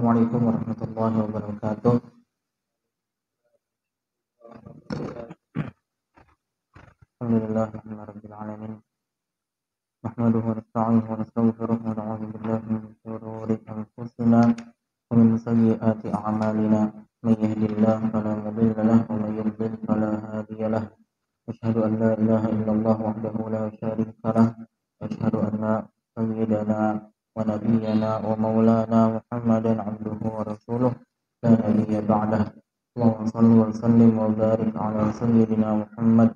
Assalamualaikum warahmatullahi wabarakatuh. Alhamdulillahirabbil alamin. Nahmaduhu wa nasta'inuhu wa nastaghfiruh wa na'udzu billahi min shururi anfusina wa min sayyiati a'malina. May yahdihillahu fala mudilla lahu wa may yudlil fala hadiya lahu. Asyhadu an la ilaha illallah wahdahu la syarika lahu wa asyhadu anna sayyidana wa nabiyyana wa maulana Muhammadan 'abduhu wa rasuluh la nabiyya ba'dahu. Allahumma shalli wa sallim wa barik ala sayyidina Muhammad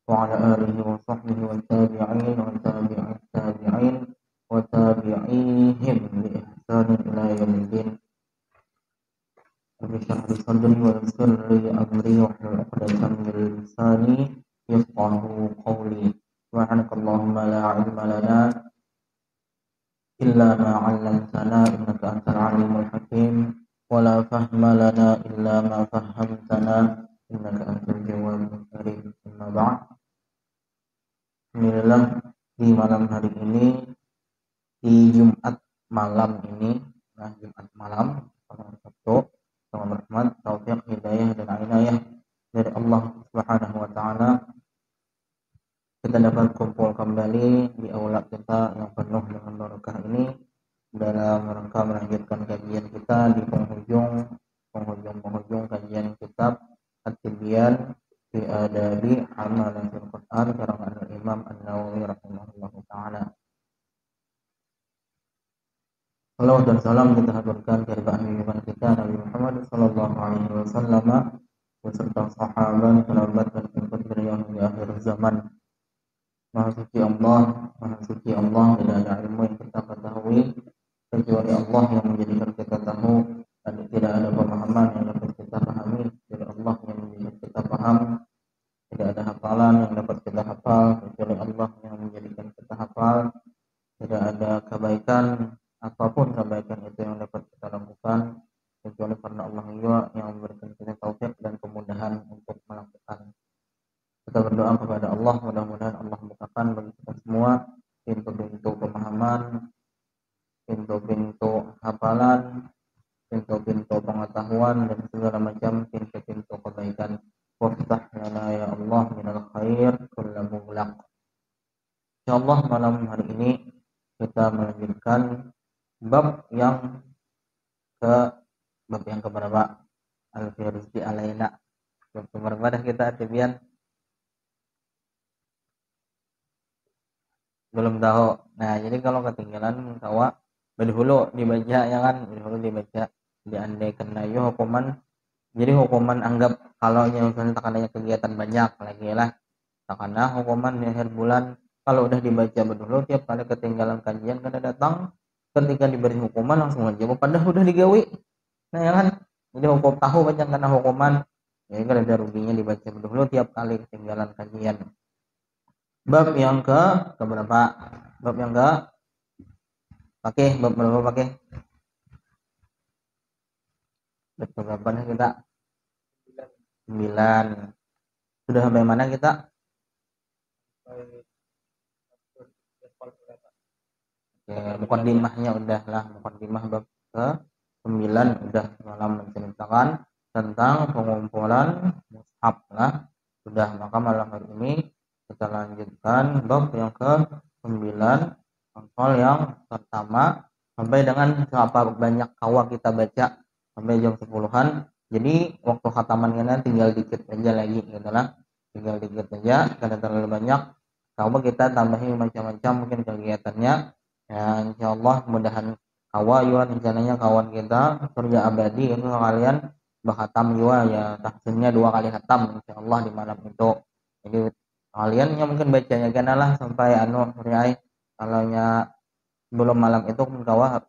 wa ala alihi wa sahbihi wa tabi'in wa tabi'in tabi'in wa tabi'ihim bi ihsan ila yaumiddin. Rabbi shrah li sadri wa yassir li amri wa hlul 'uqdatam min lisani yafqahu qawli. Subhanakallahumma la 'ilma lana illa ma 'allamtana innaka antal 'alimul hakim wa la fahma lana illa ma fahhamtana innaka antal jawwabul karim. Amma ba'd. Alhamdulillah, di malam hari ini, di Jumat malam ini, Jumat malam tanggal Sabtu, tanggal rahmat, taufik, hidayah dan inayah dari Allah Subhanahu wa taala, kita dapat kumpul kembali di aula kita yang penuh dengan barakah ini dalam rangka melanjutkan kajian kita di penghujung kajian kitab At-Tibyan fi Adabi Hamalatul Quran karangan Imam An-Nawawi rahimahullahu taala. Salawat dan salam kita haturkan kepada junjungan kita Nabi Muhammad sallallahu alaihi wasallam beserta sahabat, kerabat dan pengikut beliau hingga akhir zaman. Maha suci Allah, tidak ada ilmu yang kita ketahui kecuali Allah yang menjadikan kita tahu, dan tidak ada pemahaman yang dapat kita pahami dari Allah yang menjadikan kita paham. Tidak ada hafalan yang dapat kita hafal kecuali Allah yang menjadikan kita hafal. Tidak ada kebaikan apapun kebaikan itu yang dapat kita lakukan kecuali karena Allah yang memberikan kita taufik dan kemudahan untuk melakukan. Kita berdoa kepada Allah, mudah-mudahan Allah bukakan bagi kita semua pintu-pintu pemahaman, pintu-pintu hafalan, pintu-pintu pengetahuan dan segala macam pintu-pintu kebaikan. Waftah lana ya Allah minal khair kullu mughlaq. Insyaallah malam hari ini kita melanjutkan bab yang keberapa? Al-Firuzdi alaina. Bab keberapa dah kita Tibian? Belum tahu. Nah, jadi kalau ketinggalan kawa berdahulu dibaca ya kan, berdahulu dibaca diandaikan ayo hukuman. Jadi hukuman anggap kalau misalnya takananya kegiatan banyak lagi lah. Takana hukuman di akhir bulan kalau udah dibaca berdahulu tiap kali ketinggalan kajian kada datang, ketika diberi hukuman langsung aja padahal udah digawe. Nah, ya kan? Jadi hukum tahu baca karena hukuman ya kan ada ruginya dibaca berdahulu tiap kali ketinggalan kajian. Bab yang keberapa? Bab yang bab berapa pakai? Bab berapa nih kita? 9. Sudah sampai mana kita? Oke, mukaddimahnya udah lah, mukaddimah bab ke-9 udah malam menceritakan tentang pengumpulan mushaf lah. Sudah, maka malam hari ini kita lanjutkan bab yang ke-9 soal yang pertama sampai dengan berapa banyak kawa kita baca sampai jam 10-an. Jadi waktu khatamannya tinggal dikit aja lagi gitu lah. Tinggal dikit aja, karena terlalu banyak. Kawa kita tambahin macam-macam mungkin kegiatannya. Ya insyaallah mudahan kawa juga rencananya kawan kita surga abadi itu kalian bahatam juga ya tahsinnya 2 kali khatam insyaallah di malam itu. Jadi kalian yang mungkin bacanya kena lah sampai kalau nya belum malam itu kawa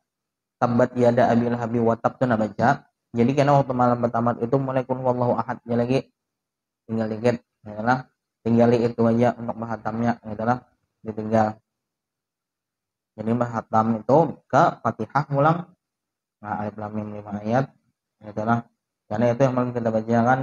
tabat yada abil habi watab tuh baca. Jadi karena waktu malam pertama itu mulai kun wallahu ahad ya lagi tinggal dikit ya lah, tinggal itu aja untuk bahatamnya gitu lah, ditinggal. Jadi bahatam itu ke Fatihah ulang, nah alif lam mim 5 ayat gitu lah. Karena itu yang paling kita baca kan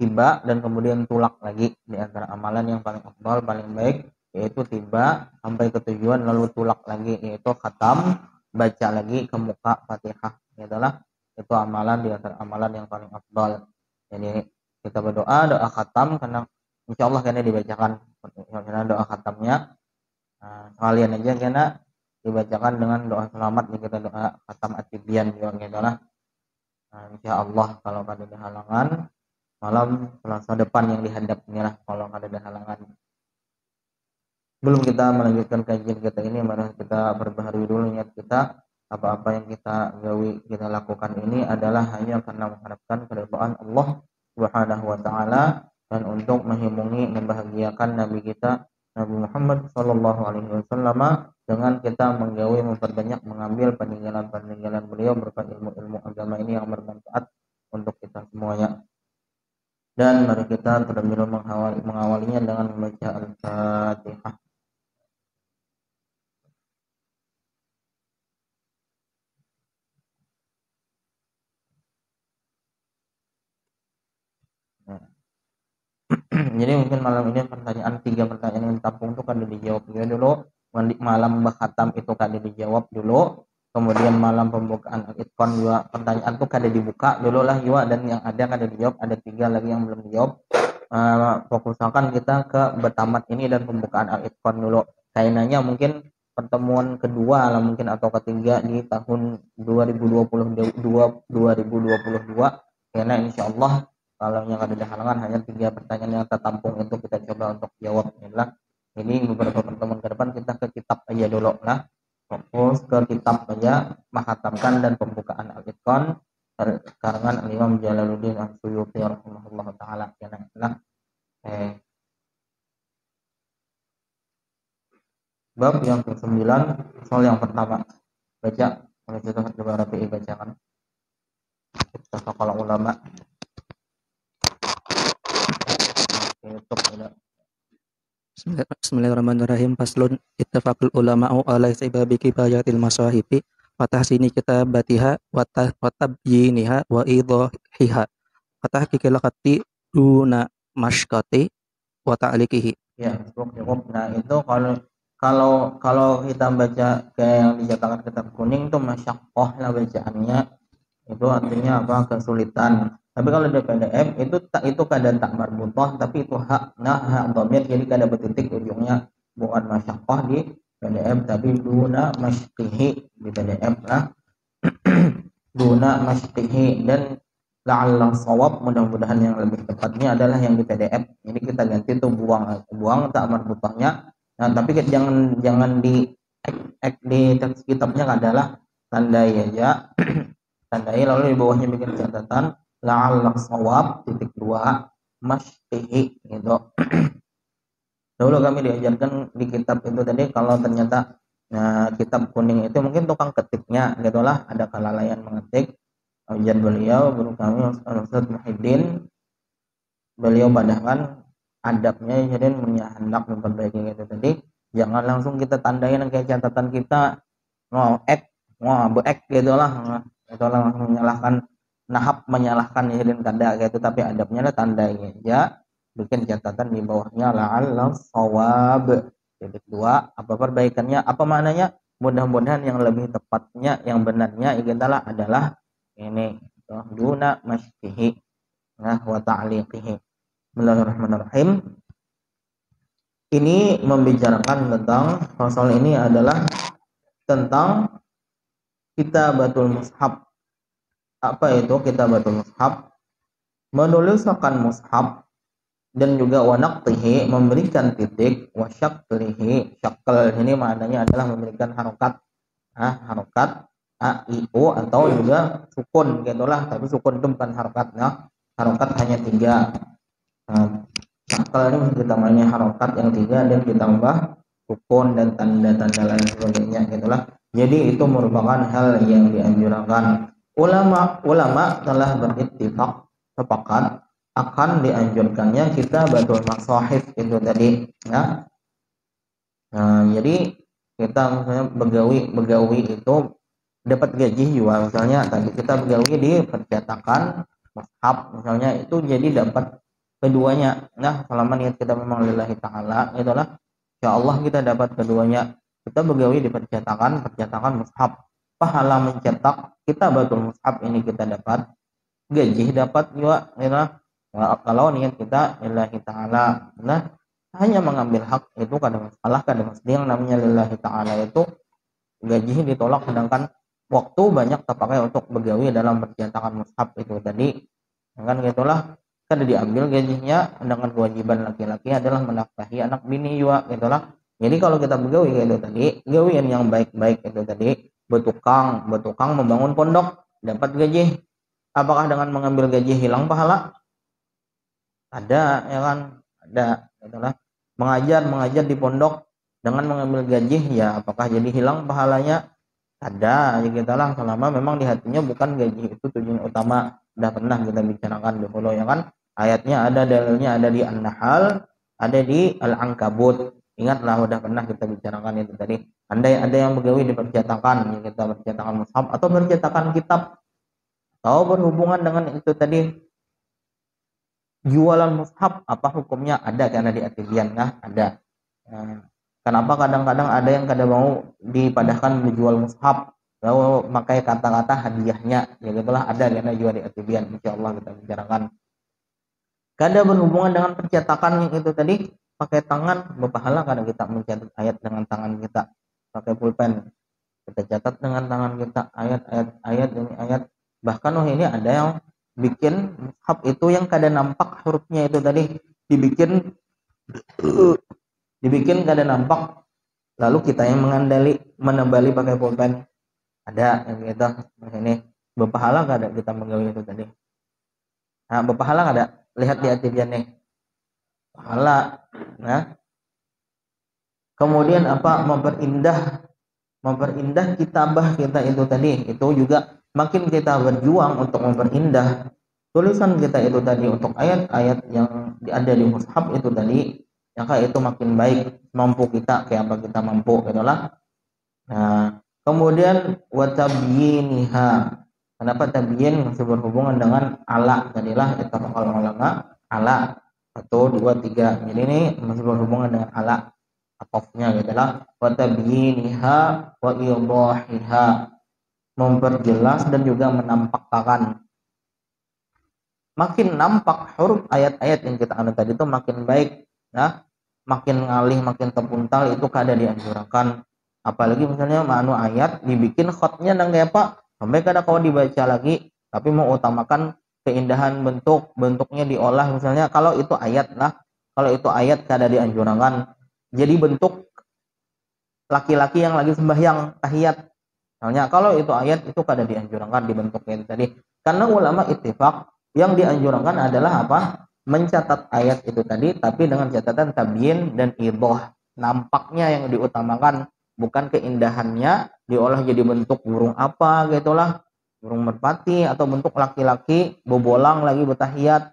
tiba dan kemudian tulak lagi di antara amalan yang paling afdal paling baik yaitu tiba sampai ke tujuan lalu tulak lagi yaitu khatam baca lagi ke muka Fatihah. Itulah itu amalan di antara amalan yang paling afdal. Jadi kita berdoa doa khatam karena insya Allah karena dibacakan karena doa khatamnya sekalian aja karena dibacakan dengan doa selamat nih kita doa khatam at-tibyan juga itulah. Insya Allah kalau ada halangan malam Selasa depan yang dihadap inilah kalau ada halangan. Belum kita melanjutkan kajian kita ini, mari kita perbaharui dulu niat kita. Apa-apa yang kita lakukan ini adalah hanya karena mengharapkan keridhaan Allah Subhanahu wa taala dan untuk menghimungi membahagiakan nabi kita Nabi Muhammad sallallahu alaihi wasallam dengan kita memperbanyak mengambil peninggalan beliau berupa ilmu-ilmu agama ini yang bermanfaat untuk kita semuanya. Dan mari kita terlebih dahulu mengawalinya dengan membaca Al-Fatihah. Jadi mungkin malam ini tiga pertanyaan yang ditampung itu kan dijawab dulu. Malam khatam itu kan dijawab dulu. Kemudian malam pembukaan Al-Itqan juga pertanyaan itu kan dibuka dulu lah juga, dan yang ada kan dijawab, ada 3 lagi yang belum dijawab. Fokusakan kita ke bertamat ini dan pembukaan Al-Itqan dulu. Kayaknya mungkin pertemuan kedua lah mungkin atau ketiga di tahun 2022 karena insyaallah kalau yang ada di halangan hanya 3 pertanyaan yang tertampung itu kita coba untuk jawab inilah. Ini beberapa pertemuan ke depan kita ke kitab aja dulu lah. Fokus ke kitab aja menghatamkan dan pembukaan Al-Itqan karangan Imam Jalaluddin As-Suyuti rahimahullah taala. Bab yang ke-9 soal yang pertama. Baca oleh kita coba rapi bacakan. Ittafaqal ulama. Bismillahirrahmanirrahim. Faslun ittafaqul ulama'u ala sababi kifayatil masahibi wa tahsini kitabatiha wa tabyiniha wa idahiha wa tahqiqil khatti duna mashqati wa ta'liqihi. Ya, cukup. Nah, itu kalau kita baca kayak yang dinyatakan kitab kuning itu masyaqqah lah bacaannya. Itu artinya apa? Kesulitan. Tapi kalau di PDF itu kadang tak marbutah, tapi itu hak dhamir, jadi kada bertitik ujungnya, bukan masyaqqah di PDF tapi duna masyqihi di PDF lah. Duna masyqihi, dan la'alla shawab, mudah-mudahan yang lebih tepatnya adalah yang di PDF. Jadi kita ganti tuh buang tak marbutahnya. Nah, tapi jangan di teks kitabnya adalah tandai aja. Tandai lalu di bawahnya bikin catatan la'alla shawab (2) masyqihi gitu. Dulu kami diajarkan di kitab itu tadi kalau ternyata kitab kuning itu mungkin tukang ketiknya gitulah, ada kelalaian mengetik. Ujian beliau guru kami Ustaz Muhyiddin, beliau padahal adabnya jadi hendak memperbaiki gitu. Tadi jangan langsung kita tandain kayak catatan kita gitulah. Itu langsung menyalahkan jadi kada gitu, tapi adabnya ada tandanya aja, bikin catatan di bawahnya la'alla shawab (2). Apa perbaikannya, apa maknanya? Mudah-mudahan yang lebih tepatnya, yang benarnya adalah ini duna masyqihi wa ta'liqihi. Bismillahirrahmanirrahim. Ini membicarakan tentang pasal ini adalah tentang kitabatul mushaf. Apa itu kitabatul mushaf? Menuliskan mushaf, dan juga wanaqtihi, memberikan titik, wa syaqlihi, syaql ini maknanya adalah memberikan harokat, harokat a i o atau juga sukun gitulah, tapi sukun itu bukan harokat, harokat hanya 3. Syaql ini kita namanya harokat yang 3 dan ditambah sukun dan tanda-tanda lain sebagainya gitulah. Jadi itu merupakan hal yang dianjurkan. Ulama telah berittifaq, sepakat akan dianjurkannya kita batul masahif itu tadi ya. Jadi kita misalnya begawi itu dapat gaji juga, misalnya tadi kita begawi di percetakan mushaf misalnya, itu jadi dapat keduanya. Nah, selama niat kita memang lillahi ta'ala itulah, insyaallah kita dapat keduanya. Kita begawi di percetakan mushaf, pahala mencetak kitabatul mushaf ini kita dapat, gaji dapat juga, ya. Kalau niat kita lillahi ta'ala, nah hanya mengambil hak itu kadang salah, kadang yang namanya lillahi ta'ala itu gaji ditolak, sedangkan waktu banyak terpakai untuk begawi dalam percetakan mushaf itu tadi, kan gitulah, kan diambil gajinya, sedangkan kewajiban laki-laki adalah menafkahi anak bini juga, gitulah. Jadi kalau kita begawi itu tadi, gawian yang baik-baik itu tadi, bertukang membangun pondok dapat gaji. Apakah dengan mengambil gaji hilang pahala? Ada, ya kan, ada, gitulah. Mengajar di pondok dengan mengambil gaji, ya apakah jadi hilang pahalanya? Ada, ya gitulah, selama memang di hatinya bukan gaji itu tujuan utama. Udah pernah kita bicarakan dulu, ya kan, ayatnya ada, dalilnya ada di An-Nahl, ada di Al-Ankabut. Ingatlah, udah pernah kita bicarakan itu tadi. Andai ada yang begawi di percetakan, ya kita percetakan mushaf atau percetakan kitab, atau berhubungan dengan itu tadi, jualan mushaf, apa hukumnya? Ada, karena di At-Tibyan, nah ada. Kenapa kadang-kadang ada yang kadang mau dipadahkan menjual mushaf, lalu pakai kata-kata hadiahnya, ya gitulah, ada karena jual di At-Tibyan, insyaallah kita bicarakan. Kadang berhubungan dengan percetakan yang itu tadi, pakai tangan berpahala, kadang kita mencatat ayat dengan tangan kita, pakai pulpen, kita catat dengan tangan kita ayat ini ayat. Bahkan ini ada yang bikin mushaf itu yang kadang nampak hurufnya itu tadi, dibikin kada nampak, lalu kita yang menebali pakai pulpen. Ada yang kita ini berpahala kada kita menggawi itu tadi? Nah, berpahala kada? Lihat di At-Tibyan nih, pahala. Nah, kemudian apa? Memperindah kitabah kita itu tadi, itu juga makin kita berjuang untuk memperindah tulisan kita itu tadi untuk ayat-ayat yang ada di mushaf itu tadi, maka itu makin baik, mampu kita kayak apa kita mampu, itulah. Nah, kemudian watabyiniha. Kenapa tabyin masih berhubungan dengan ala tadilah, itu kalau ulama ala 1 2 3. Jadi ini masih berhubungan dengan ala atofnya, gitulah. Watabyiniha wa idahiha, memperjelas dan juga menampakkan. Makin nampak huruf ayat-ayat yang kita anu tadi itu makin baik, ya. Makin ngalih, makin terpuntal, itu kada dianjurkan. Apalagi misalnya anu ayat dibikin khotnya nang kayak apa, sampai kada kau dibaca lagi, tapi mau utamakan keindahan bentuknya diolah. Misalnya kalau itu ayat lah, kalau itu ayat kada dianjurkan. Jadi bentuk laki-laki yang lagi sembahyang tahiyat. Misalnya kalau itu ayat itu kada dianjurkan dibentuknya tadi. Karena ulama ittifaq yang dianjurkan adalah apa? Mencatat ayat itu tadi, tapi dengan catatan tabyin dan idah. Nampaknya yang diutamakan, bukan keindahannya diolah jadi bentuk burung apa gitulah, burung merpati, atau bentuk laki-laki bobolang lagi bertahiyat.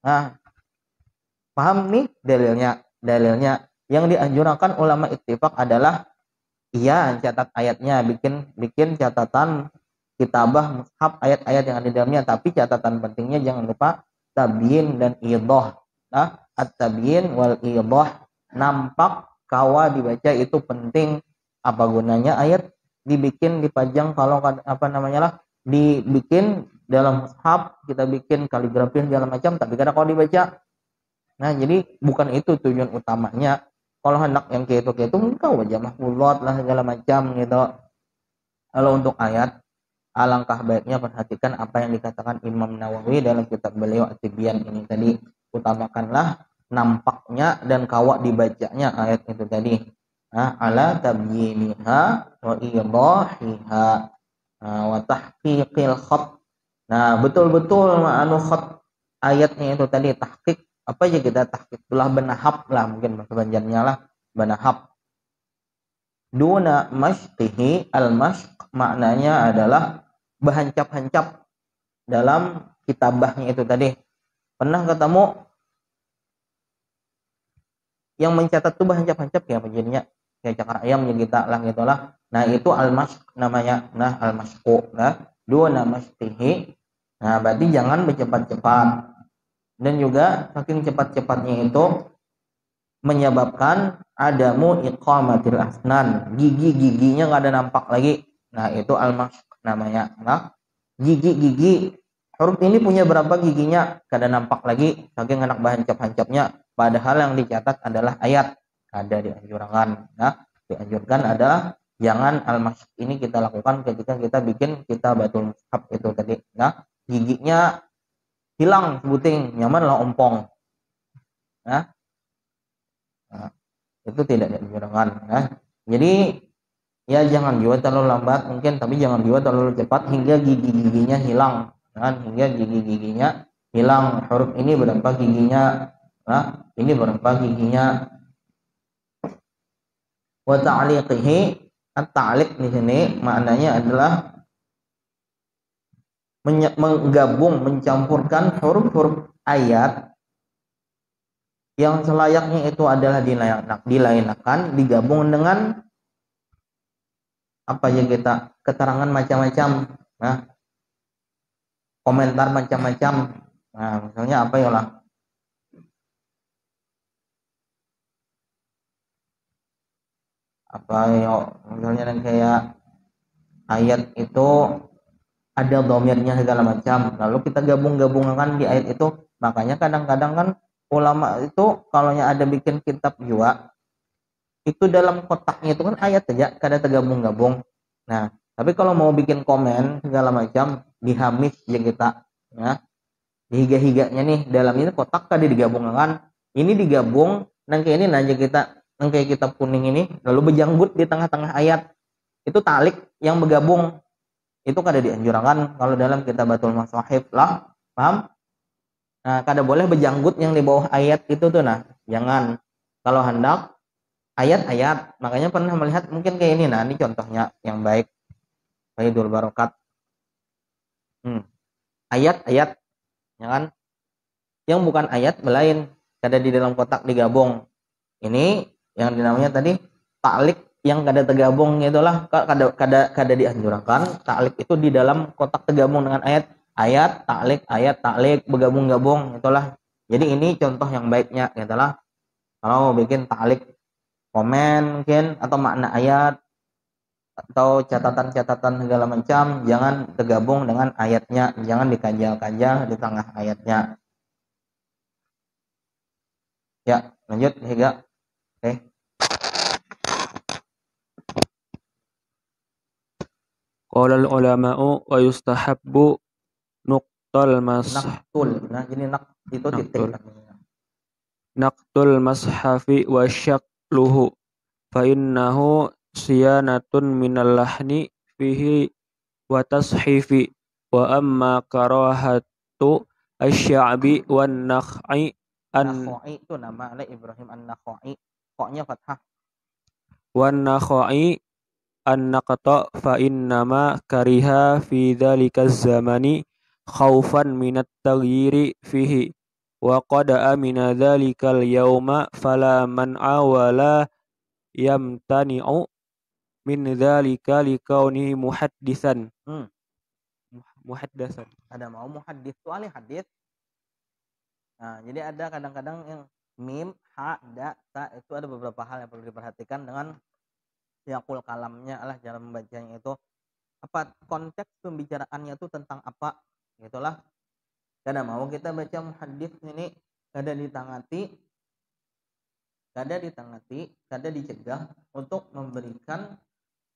Nah, paham nih dalilnya. Yang dianjurkan ulama ittifaq adalah iya catat ayatnya, bikin catatan kitabah mushaf ayat-ayat yang ada di dalamnya, tapi catatan pentingnya jangan lupa tabyin dan idah. Nah, at-tabyin wal idah, nampak kawa dibaca itu penting. Apa gunanya ayat dibikin dipajang kalau apa namanya lah, dibikin dalam mushaf, kita bikin kaligrafi segala macam, tapi kada kalau dibaca. Nah, jadi bukan itu tujuan utamanya. Kalau hendak yang kayak itu engkau wajah mahfuzat lah segala macam gitu. Kalau untuk ayat, alangkah baiknya perhatikan apa yang dikatakan Imam Nawawi dalam kitab beliau At-Tibyan ini tadi. Utamakanlah nampaknya dan kawak dibacanya ayat itu tadi. Nah, ala tabyiniha wa idahiha wa tahqiqil khat. Nah, betul-betul anu khat ayatnya itu tadi, tahqiq. Apa aja kita tahqiq? Itulah benahap lah, mungkin bahasa Banjarnya lah, benahap. Duna mashqihi, al-mashq maknanya adalah berhancap-hancap dalam kitabahnya itu tadi. Pernah ketemu yang mencatat tuh berhancap-hancap ya jadinya kayak cakar ayam ya kita lah gitulah. Nah, itu al-mashq namanya. Nah, al-mashqu. Nah, duna mashqihi. Nah, berarti jangan bercepat-cepat. Dan juga saking cepat-cepatnya itu menyebabkan adamu iqamatil asnan, gigi-giginya nggak ada nampak lagi. Nah, itu al-mashq namanya. Nah, gigi-gigi huruf ini punya berapa giginya? Kada nampak lagi saking anak hancap-hancapnya. Padahal yang dicatat adalah ayat. Ada dianjurkan. Nah, dianjurkan adalah jangan al-mashq ini kita lakukan ketika kita bikin kitabatul mushaf itu tadi. Nah, giginya hilang sebuting, nyaman lah ompong. Nah, itu tidak dianjurkan. Nah, jadi ya jangan juga terlalu lambat mungkin, tapi jangan juga terlalu cepat hingga gigi-giginya hilang. Kan, hingga gigi-giginya hilang. Huruf ini berapa giginya? Nah, ini berapa giginya? Wa ta'liqihi, at-ta'liq di sini maknanya adalah menggabung, mencampurkan huruf-huruf ayat yang selayaknya itu adalah dilainakan, digabung dengan apa yang kita keterangan macam-macam. Nah, komentar macam-macam. Nah, misalnya apa ya lah? Apa ya? Misalnya kayak ayat itu ada domirnya segala macam. Lalu kita gabung-gabungkan di ayat itu. Makanya kadang-kadang kan ulama itu kalau ada bikin kitab juga, itu dalam kotaknya itu kan ayat saja, kada tergabung-gabung. Nah, tapi kalau mau bikin komen segala macam, dihamis ya kita, ya, higa-higanya nih dalam ini kotak tadi digabungkan, ini digabung dan kayak ini aja kita, yang kayak kitab kuning ini lalu berjanggut di tengah-tengah ayat, itu talik yang bergabung, itu kada dianjurkan kalau dalam kitabatul masahif lah, paham? Nah, kada boleh berjanggut yang di bawah ayat itu tuh, nah jangan. Kalau hendak ayat-ayat, makanya pernah melihat mungkin kayak ini, nah ini contohnya yang baik, Faidul Barokat. Ayat-ayat, ya kan? Yang bukan ayat belain, kada di dalam kotak digabung. Ini yang dinamanya tadi taklik yang kada tergabung, itulah kada dianjurkan. Taklik itu di dalam kotak tergabung dengan ayat taklik bergabung-gabung, itulah. Jadi ini contoh yang baiknya, itulah. Kalau mau bikin taklik komen mungkin atau makna ayat atau catatan-catatan segala macam, jangan tergabung dengan ayatnya, jangan dikajal-kajal di tengah ayatnya. Ya, lanjut Higa. Oke. Qala al-ulama'u wa yustahabbu nuqtal Naktul. Nah, ini nak itu titik. naqtul mashafi wa syaqluhu fa innahu siyanatun minal lahni fihi wa tashifi wa amma karahatu asy-sya'bi wan nakh'i Nakhai itu nama oleh Ibrahim An-Nakhai. Koknya fathah. wan nakh'i an-naqta fa innama kariha fi dzalika zamani khaufan minat taghyiri fihi wa qad amina dzalikal yauma fala man'a wala yamtani'u min dzalika likaunihi muhaddisan. Muhaddasan. Ada mau muhaddits itu ahli hadis. Nah, jadi ada kadang-kadang yang mim, ha, da, ta, itu ada beberapa hal yang perlu diperhatikan dengan yakul kalamnya lah, cara membacanya itu. Apa konteks pembicaraannya itu tentang apa? Gitulah. Kada mau kita baca muhaddits ini kada ditangati, kada dicegah untuk memberikan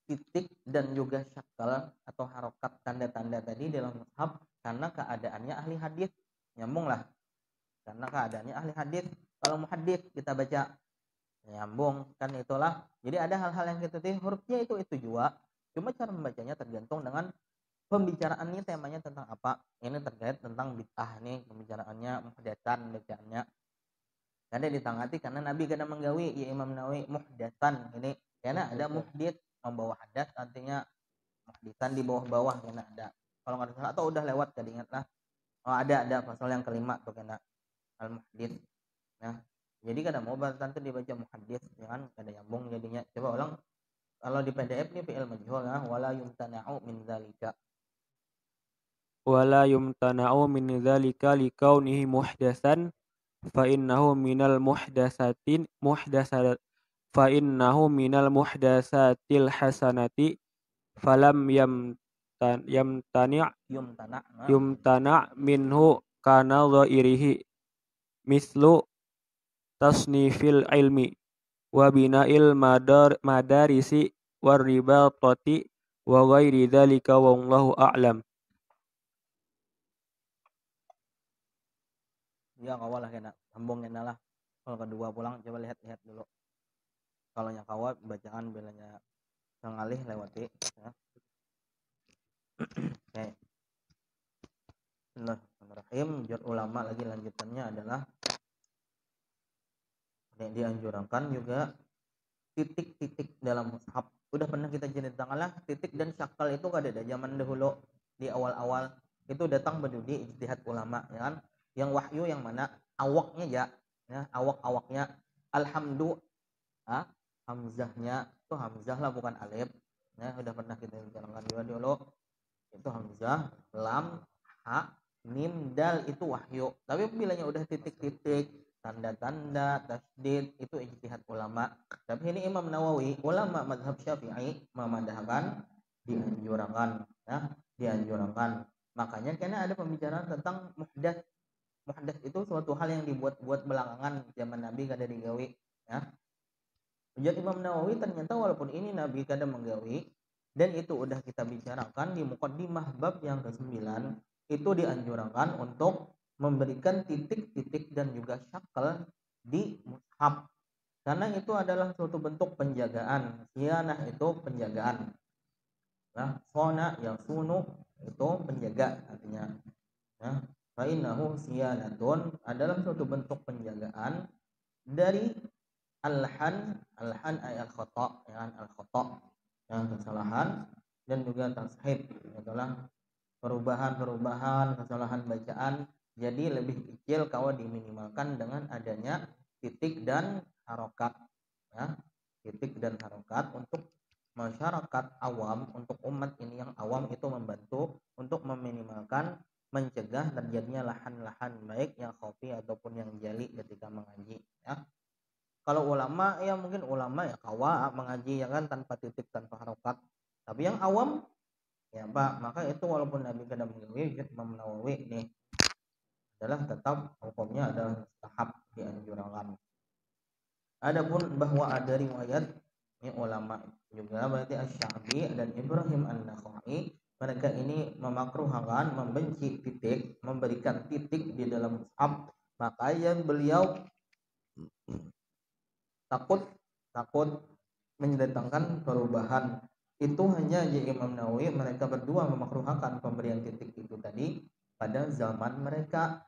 titik dan juga syakal atau harokat tanda-tanda tadi dalam mushaf karena keadaannya ahli hadis, nyambung lah, karena keadaannya ahli hadis. Kalau muhaddits kita baca nyambung kan, itulah. Jadi ada hal-hal yang kita hurufnya itu juga, cuma cara membacanya tergantung dengan pembicaraannya, temanya tentang apa. Ini terkait tentang bid'ah nih pembicaraannya, muhdatan bacaannya. Kada ditangati karena Nabi kada menggawi, ya Imam Nawawi muhdatan ini karena ada muhdits membawa hadas, artinya muhdisan di bawah-bawah karena ada. Kalau nggak salah atau udah lewat tadi, ingatlah. Oh, ada pasal yang kelima tuh kena al muhdits. Nah, jadi kada mau bahasan itu dibaca muhaddits, jangan kada nyambung jadinya. Coba ulang. Kalau di PDF nih fi'il majhul, nah wala yumtana'u min dzalika. Wala yumtana'u min dzalika likaunihi muhdatsan fa innahu minal muhdatsatil hasanati falam yumtana yumtana minhu kana dhairihi mislu tasnifil ilmi wa bina'il madarisi war ribatati wa ghairi dzalika wallahu a'lam. ya kawal lah kena sambung kena lah. Kalau kedua pulang coba lihat dulu. Kalau nya kawal bacaan bilanya ngalih lewati ya. Oke. Bismillahirrahmanirrahim. Jur ulama lagi lanjutannya adalah yang dianjurkan juga titik-titik dalam mushaf. Udah pernah kita ceritakan lah, titik dan syakal itu ada zaman dahulu di awal-awal itu datang berdudi ijtihad ulama ya kan. Yang wahyu yang mana awaknya ya awak-awaknya alhamdu hamzahnya itu hamzah lah bukan alif ya, udah pernah kita bicarakan juga dulu itu hamzah, lam, ha, mim, dal itu wahyu. Tapi bilanya udah titik-titik, tanda-tanda, tasdid itu ijtihad ulama. Tapi ini Imam Nawawi, ulama mazhab Syafi'i memadahkan dianjurkan ya, dianjurkan. Makanya karena ada pembicaraan tentang muhdats. Muhdats itu suatu hal yang dibuat-buat belakangan zaman Nabi kada digawi ya. Jadi Imam Nawawi ternyata walaupun ini Nabi kada menggawi dan itu udah kita bicarakan di muqaddimah bab yang ke-9 itu dianjurkan untuk memberikan titik-titik dan juga syakal di mushaf karena itu adalah suatu bentuk penjagaan. Sianah itu penjagaan. Nah, sona yang sunu itu penjaga artinya. Nah, fa innahu siyanatun adalah suatu bentuk penjagaan dari alhan ay al khata ya al khata yang kesalahan dan juga tashib adalah perubahan kesalahan bacaan jadi lebih kecil kalau diminimalkan dengan adanya titik dan harokat ya, titik dan harokat untuk masyarakat awam, untuk umat ini yang awam itu membantu untuk meminimalkan mencegah terjadinya lahan-lahan baik yang khafi ataupun yang jali ketika mengaji ya. Kalau ulama ya mungkin ulama ya kawa mengaji ya kan tanpa titik tanpa harokat. Tapi yang awam ya Pak, maka itu walaupun Nabi kada menggawi Imam Nawawi ini adalah tetap hukumnya adalah mustahab dianjurkan. Adapun bahwa ada riwayat ini ulama juga berarti Asy-Sya'bi dan Ibrahim An-Nakhai mereka ini memakruhkan membenci titik, memberikan titik di dalam mushaf, maka yang beliau takut mendatangkan perubahan. Itu hanya Imam Nawawi mereka berdua memakruhkan pemberian titik itu tadi pada zaman mereka,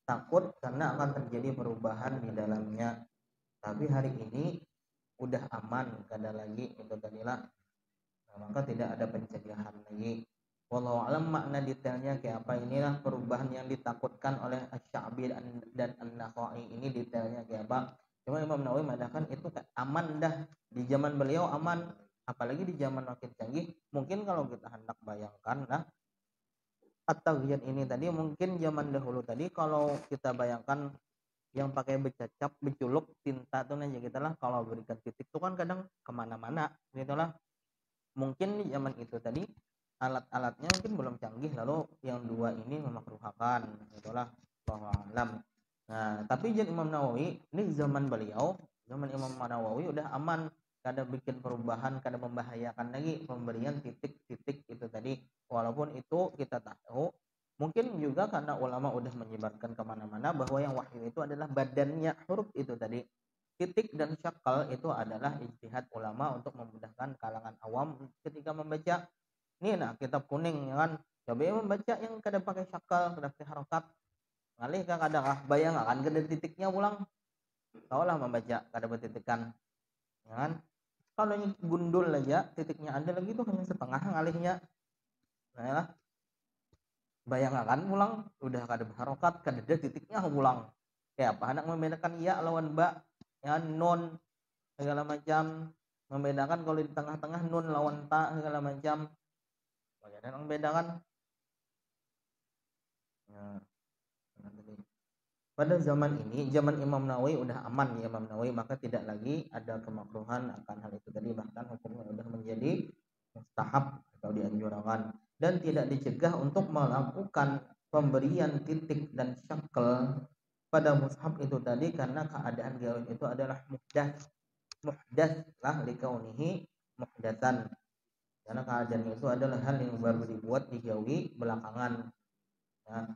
takut karena akan terjadi perubahan di dalamnya. Tapi hari ini udah aman kada lagi itu tadilah, nah, maka tidak ada pencegahan lagi. Wallahu alam makna detailnya kayak apa, inilah perubahan yang ditakutkan oleh Asy-Sya'bi dan An-Nakhai ini detailnya kayak apa. Cuma Imam Nawawi mengatakan itu aman dah di zaman beliau aman, apalagi di zaman makin canggih. Mungkin kalau kita hendak bayangkan nah at-taghyir ini tadi mungkin zaman dahulu tadi kalau kita bayangkan yang pakai bercacap berculuk tinta tuh aja gitu lah, kalau berikan titik tuh kan kadang kemana-mana gitu lah. Mungkin di zaman itu tadi alat-alatnya mungkin belum canggih lalu yang dua ini memakruhkan itulah bahwa alam. Nah tapi jadi Imam Nawawi ini zaman beliau, zaman Imam Nawawi udah aman, kada bikin perubahan, kada membahayakan lagi pemberian titik-titik itu tadi. Walaupun itu kita tahu mungkin juga karena ulama udah menyebarkan kemana-mana bahwa yang wahyu itu adalah badannya huruf itu tadi. Titik dan syakal itu adalah ijtihad ulama untuk memudahkan kalangan awam ketika membaca. Ini nah kitab kuning ya kan, coba membaca yang kada pakai syakal, kada pakai harokat, ngalih kah kada kah bayang akan kada titiknya ulang, tau lah membaca kada bertitikan ya kan. Kalau gundul aja titiknya ada lagi tuh hanya setengah ngalihnya, nah ya, bayangkan ulang udah kada harokat kada ada titiknya ulang. Kayak apa hendak membedakan ya lawan ba ya, non segala macam, membedakan kalau di tengah-tengah nun lawan ta segala macam, bagaimana membedakan ya, pada zaman ini zaman Imam Nawawi udah aman ya Imam Nawawi, maka tidak lagi ada kemakruhan akan hal itu tadi, bahkan hukumnya udah menjadi mustahab atau dianjurkan, dan tidak dicegah untuk melakukan pemberian titik dan syakl pada mushaf itu tadi karena keadaan gawe itu adalah muhdats lah likaunihi muhdatan, karena keadaannya itu adalah hal yang baru dibuat digawi belakangan ya.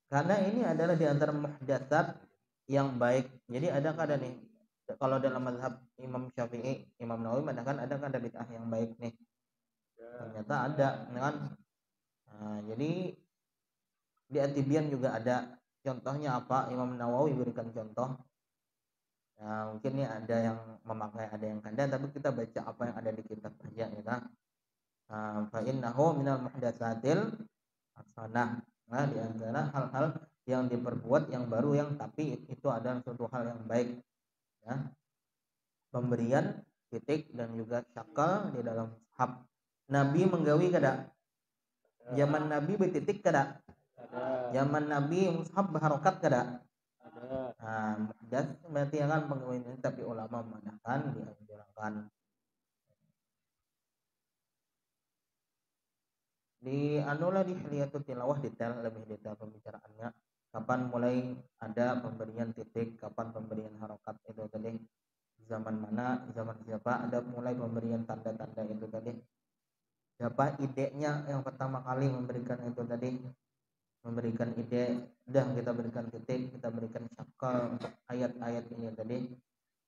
Karena ini adalah di antara muhdatsat yang baik. Jadi ada keadaan nih kalau dalam mazhab Imam Syafi'i, Imam Nawawi mengatakan ada kan ada bid'ah yang baik nih. Ternyata ada kan. Nah, jadi di At-Tibyan juga ada contohnya apa? Imam Nawawi berikan contoh. Nah, mungkin ini ada yang memakai, ada yang kada, tapi kita baca apa yang ada di kitab saja ya kan. Fa innahu minal muhdatsatil hasanah. Nah, di antara hal-hal yang diperbuat yang baru yang tapi itu adalah suatu hal yang baik ya. Pemberian titik dan juga syakal di dalam mushaf. Nabi menggawi kada? Zaman Nabi betitik kada? Zaman Nabi mushaf berharokat kada? Nah, muhdats berarti akan penggawian ini, tapi ulama mengatakan dianjurkan. Di anulah di Hilyatul Tilawah detail, lebih detail pembicaraannya. Kapan mulai ada pemberian titik, kapan pemberian harokat itu tadi, zaman mana, zaman siapa ada mulai pemberian tanda-tanda itu tadi, siapa idenya yang pertama kali memberikan itu tadi, memberikan ide, udah kita berikan titik, kita berikan syakal untuk ayat-ayat ini tadi.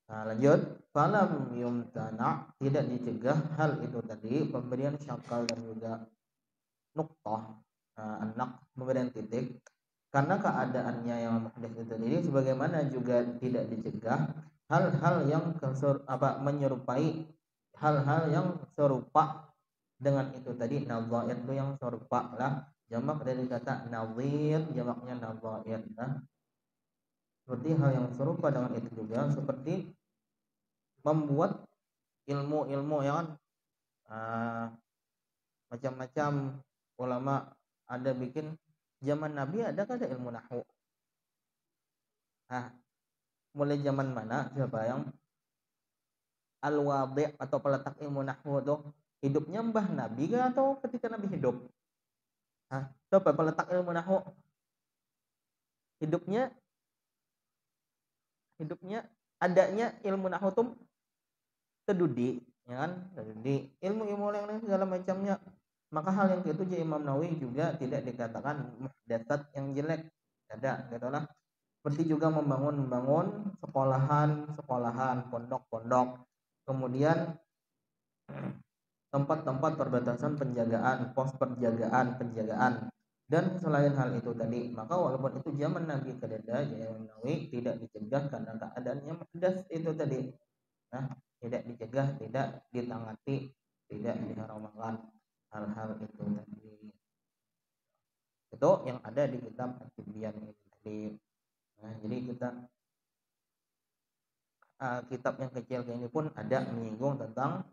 Nah, lanjut, falam yumtana, tidak dicegah hal itu tadi, pemberian syakal dan juga nuktah, anak pemberian titik, karena keadaannya yang muhdats itu sendiri, sebagaimana juga tidak dicegah hal-hal yang menyerupai hal-hal yang serupa dengan itu tadi. Nadhair itu yang serupa lah, jamak dari kata nadhir, jamaknya nadhair lah. Seperti hal yang serupa dengan itu juga, seperti membuat ilmu-ilmu yang macam-macam ulama ada bikin. Zaman Nabi ada kada ilmu nahwu? Nah, mulai zaman mana siapa yang al-wadi' atau peletak ilmu nahwu tuh hidupnya mbah Nabi kah atau ketika Nabi hidup? Hah, siapa peletak ilmu nahwu? Hidupnya adanya ilmu nahwu tuh tedudi, ya kan? Tedudi ilmu-ilmu yang lain segala macamnya. Maka hal yang itu Imam Nawawi juga tidak dikatakan muhdatsat yang jelek, ada gitulah. Seperti juga membangun sekolahan, pondok-pondok, kemudian tempat-tempat perbatasan penjagaan, pos penjagaan, dan selain hal itu tadi. Maka walaupun itu zaman Nabi kedada, Imam Nawawi tidak dicegah karena keadaannya muhdats itu tadi. Nah, tidak dicegah, tidak ditangati, tidak diharamkan hal-hal itu tadi. Itu yang ada di kitab At-Tibyan ini tadi. Nah, jadi kita kitab yang kecil kayak ini pun ada menyinggung tentang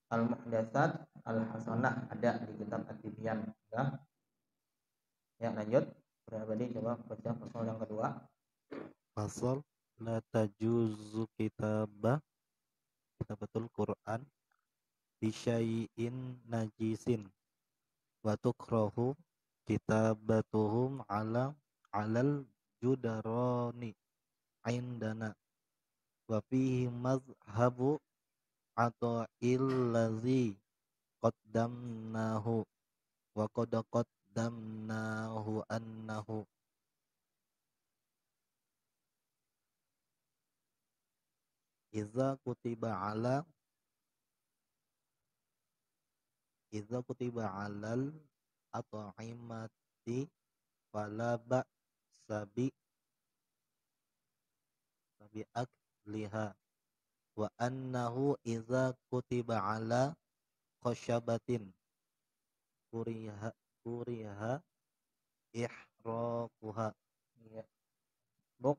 al-muhdatsat al-hasanah, ada di kitab At-Tibyan ya. Ya, lanjut. Berarti coba baca pasal yang kedua. Pasal la tajuzu kitabatul Quran bisyai'in najisin wa tukrahu kitabatuhum alal judarani indana wa fihi mazhabu ata'il ladzi qaddamnahu wa qad qaddamnahu annahu Iza kutiba alal at'imati fala ba'sabi akliha wa annahu iza kutiba ala khasyabatin kuriha ihraquha. Ya. Bok.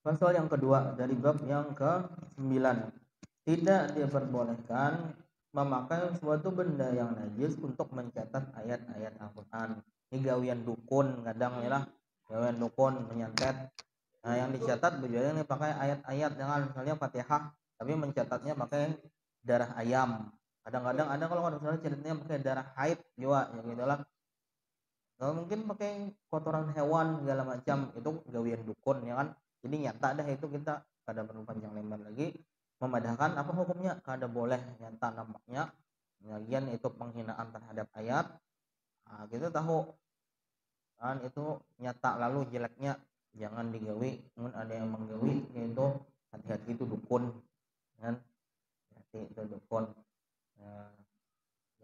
Pasal yang kedua dari bab yang ke-9. Tidak diperbolehkan memakai suatu benda yang najis untuk mencatat ayat-ayat Al-Quran. Ini gawian dukun kadang ya lah. Gawian dukun menyantet. Nah, yang dicatat berjualan ini pakai ayat-ayat, jangan misalnya Fatihah, tapi mencatatnya pakai darah ayam. Kadang-kadang ada kalau nggak salah ceritanya pakai darah haid juga ya gitu lah. Kalau mungkin pakai kotoran hewan segala macam itu gawian dukun ya kan. Jadi nyata dah itu kita kada perlu panjang lebar lagi memadahkan apa hukumnya kada boleh nyata nampaknya lagian itu penghinaan terhadap ayat. Nah, kita tahu kan itu nyata lalu jeleknya jangan digawi. Mungkin ada yang menggawi yaitu hati-hati itu dukun kan. Hati itu dukun. Nah,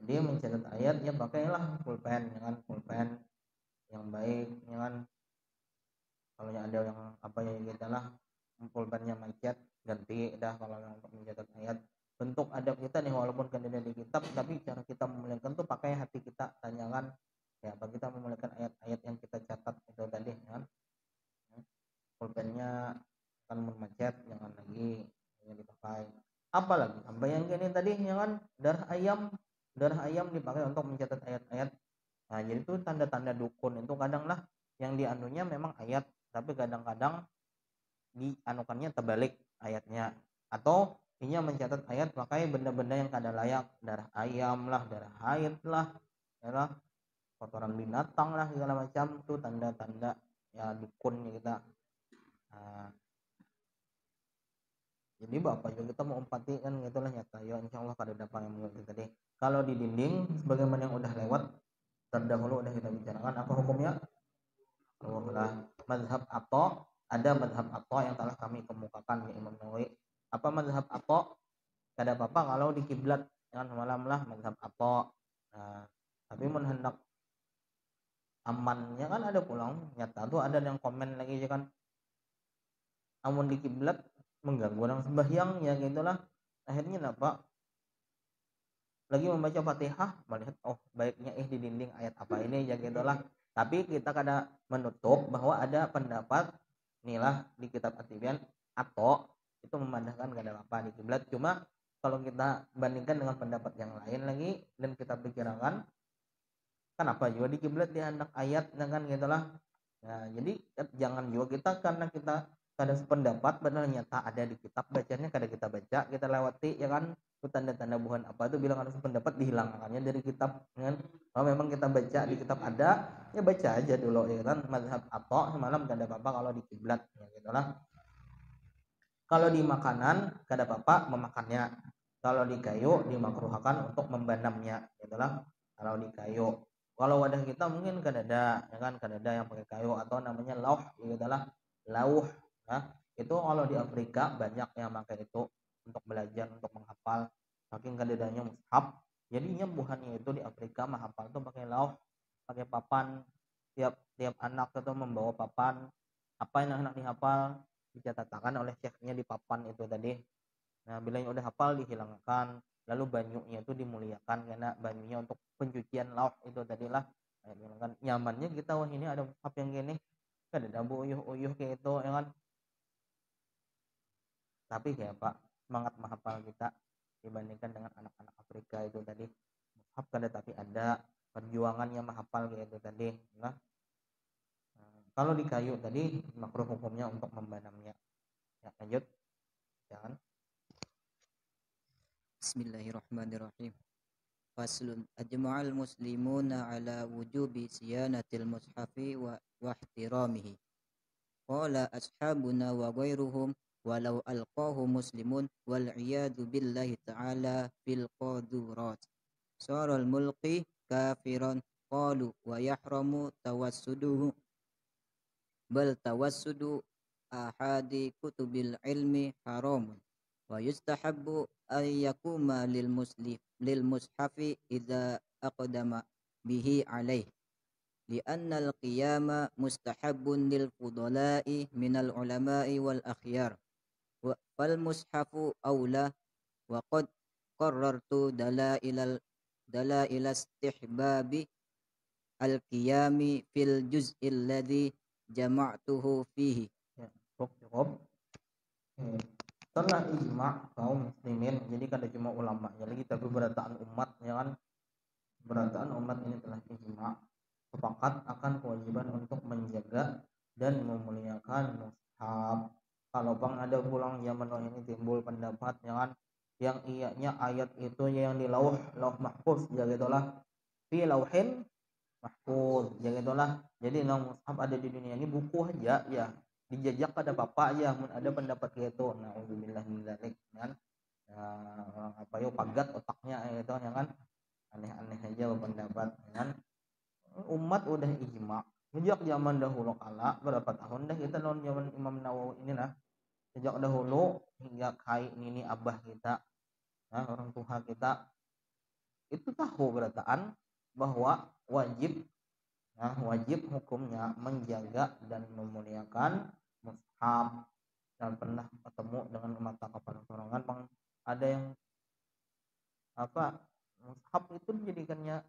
jadi mencatat ayat ya pakailah pulpen ya kan, pulpen yang baik ya kan. Kalau ada yang apa ya kita lah pulpennya macet ganti dah kalau yang untuk mencatat ayat. Bentuk adab kita nih walaupun kan ada di kitab tapi cara kita memuliakan tuh pakai hati kita, tanyakan ya apa kita memuliakan ayat-ayat yang kita catat itu tadi ya kan. Pulpennya akan memacet jangan lagi yang dipakai. Apalagi apa yang gini tadi ya kan, darah ayam dipakai untuk mencatat ayat-ayat. Nah jadi itu tanda-tanda dukun itu kadang lah yang dianunya memang ayat tapi kadang-kadang dianukannya terbalik ayatnya, atau ini mencatat ayat pakai benda-benda yang kada layak, darah ayam lah, darah haid lah, ya kotoran binatang lah segala macam tuh tanda-tanda ya dukun kita. Nah, jadi bapak juga kita mau empati kan gitulah nyata ya insya Allah kada dapat yang mengerti tadi. Kalau di dinding sebagaimana yang udah lewat terdahulu udah kita bicarakan apa hukumnya. Mazhab atau ada mazhab atau yang telah kami kemukakan di Imam Nawawi. Apa mazhab atau? Kada apa-apa kalau di kiblat jangan malam lah mazhab atau. Nah, tapi hendak amannya kan ada pulang nyata tuh ada yang komen lagi kan amun di kiblat mengganggu orang sembahyang ya gitulah. Akhirnya apa? Lagi membaca Fatihah melihat oh baiknya di dinding ayat apa ini ya gitulah. Tapi kita kada menutup bahwa ada pendapat inilah di kitab At-Tibyan atau itu memandangkan gak ada apa di kiblat. Cuma kalau kita bandingkan dengan pendapat yang lain lagi dan kita pikirkan kenapa juga di kiblat dihendak ayat kan gitulah. Nah, jadi jangan juga kita karena kita kada sependapat padahal nyata ada di kitab bacanya kada kita baca kita lewati ya kan itu tanda-tanda bukan apa itu bilang harus pendapat dihilangkannya dari kitab kan. Kalau memang kita baca di kitab ada ya baca aja dulu ya kan mazhab atau semalam kada apa-apa kalau di kiblat ya gitulah. Kalau di makanan kada apa-apa memakannya. Kalau di kayu dimakruhkan untuk membanamnya gitulah. Kalau di kayu kalau wadah kita mungkin kada ada ya kan kada ada yang pakai kayu atau namanya lauh gitulah lauh ya. Itu kalau di Afrika banyak yang pakai itu untuk belajar untuk menghafal saking kadadanya mushaf jadinya buhannya itu di Afrika menghafal tuh pakai lauh pakai papan tiap tiap anak itu membawa papan apa yang anak dihafal dicatatkan oleh syekhnya di papan itu tadi. Nah bila yang udah hafal dihilangkan lalu banyunya itu dimuliakan karena banyunya untuk pencucian lauh itu tadilah. Nah, kan nyamannya kita wah ini ada mushaf yang gini kan ada uyuh kayak itu ya kan. Tapi kayak Pak semangat menghafal kita dibandingkan dengan anak-anak Afrika itu tadi mushaf kada tapi ada perjuangannya menghafal kayak itu tadi nah, kalau di kayu tadi makruh hukumnya untuk membanamnya ya lanjut jangan. Bismillahirrahmanirrahim. Faslun ajma'al muslimuna ala wujubi siyanatil mushafi wa ihtiramihi. Qala ashabuna wa ghairuhum walau alqahu muslimun wal iyadu billahi ta'ala fil qadurat. Saral mulqi kafiran qalu wa yahramu tawassuduhu bal tawassudu ahadi kutubil ilmi haramun wa yustahabbu ay yakuma lil mushafi idza aqdama bihi alaih li'anna al-qiyama mustahabbun lil fudala'i minal ulama'i wal akhyar fal mushafu awla wa qad qarrartu dalail istihbabi al-qiyami fil juz'il ladzi jama'tuhu fihi. Ya, cukup. Setelah ijma kaum muslimin jadi kada cuma ulama ya lagi tapi berataan umat ya kan berataan umat ini telah ijma sepakat akan kewajiban untuk menjaga dan memuliakan mushaf. Kalau bang ada pulang zaman ini timbul pendapat ya kan yang ianya ayat itu yang di lauh mahfuz ya gitulah, fi lauhin mahfuz ya gitulah. Jadi mushaf ada di dunia ini buku aja ya, dijajak pada bapak ya mun ada pendapat gitu. Nauzubillah min dzalik kan. Orang apa yo pagat otaknya gitu ya kan, aneh-aneh aja pendapat kan. Umat udah ijma sejak zaman dahulu kala, berapa tahun dah kita non zaman Imam Nawawi ini lah, sejak dahulu hingga kai nini abah kita, nah, orang tua kita itu tahu berataan bahwa wajib, nah, wajib hukumnya menjaga dan memuliakan mushaf. Dan pernah ketemu dengan mata kepala sorangan bang, ada yang apa mushaf itu dijadikannya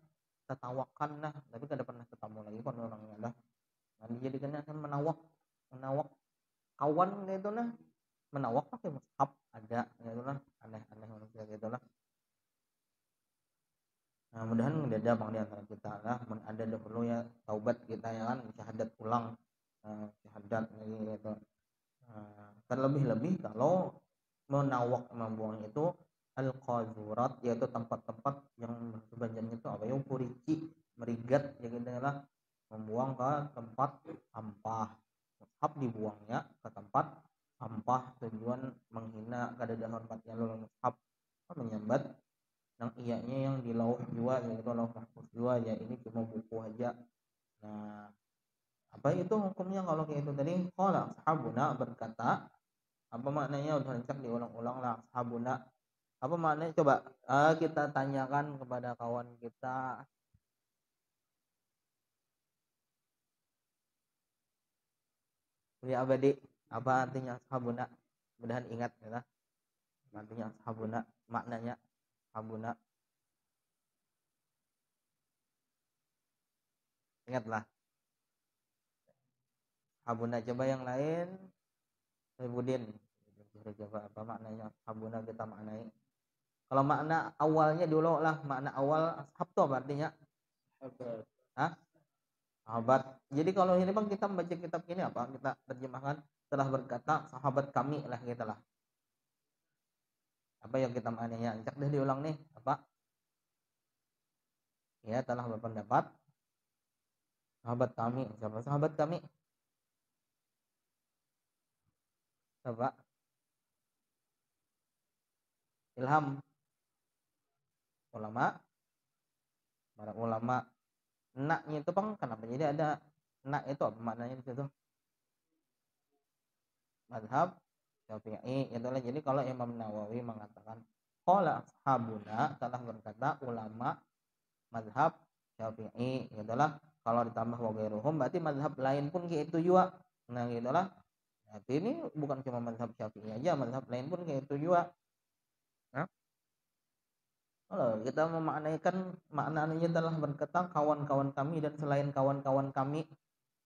tertawakan, nah tapi kada pernah ketemu lagi kan orangnya lah. Nah, dijadikannya kan menawak kawan gitu nah, menawak pakai mushaf ada gitu lah, aneh-aneh manusia gitu lah. Nah, mudahan ada bang di antara kita lah, ada dahulu ya taubat kita ya kan, syahadat pulang, syahadat gitu. Terlebih-lebih kalau menawak membuang itu al-qazurat, yaitu tempat-tempat yang sebenarnya itu apa ya, purici merigat ya gitu lah, membuang ke tempat sampah. Mushaf dibuangnya ke tempat sampah tujuan menghina kadada hormatnya lulus mushaf, menyambat yang ianya yang di lauh jua yaitu lauh mahfuz jua ya, ini cuma buku aja. Nah, apa itu hukumnya kalau kayak itu tadi? Qala ashabuna, berkata, apa maknanya udah rencak diulang-ulang lah ashabuna. Apa maknanya coba kita tanyakan kepada kawan kita. Ya abadi, apa artinya ashabuna? Mudahan ingat ya. Artinya ashabuna, maknanya ashabuna. Ingatlah. Ashabuna, coba yang lain. Budin. Coba apa maknanya ashabuna, kita maknai. Kalau makna awalnya dulu lah, makna awal ashab itu apa artinya? Hah? Sahabat. Jadi kalau ini bang kita membaca kitab ini apa? Kita terjemahkan telah berkata sahabat kami lah kita lah. Apa yang kita maknanya? Cak dah diulang nih. Apa? Ya, telah berpendapat sahabat kami. Siapa sahabat kami? Coba. Ilham. Ulama. Para ulama. Naknya itu bang kenapa jadi ada nak itu apa maknanya di situ? Mazhab Syafi'i itulah. Jadi kalau Imam Nawawi mengatakan qala ashabuna, telah berkata ulama mazhab Syafi'i itulah. Kalau ditambah wa ghairuhum berarti mazhab lain pun kayak itu juga. Nah gitulah. Berarti ini bukan cuma mazhab Syafi'i aja, mazhab lain pun kayak itu juga. Nah, kalau kita memaknaikan maknanya telah berkata kawan-kawan kami dan selain kawan-kawan kami,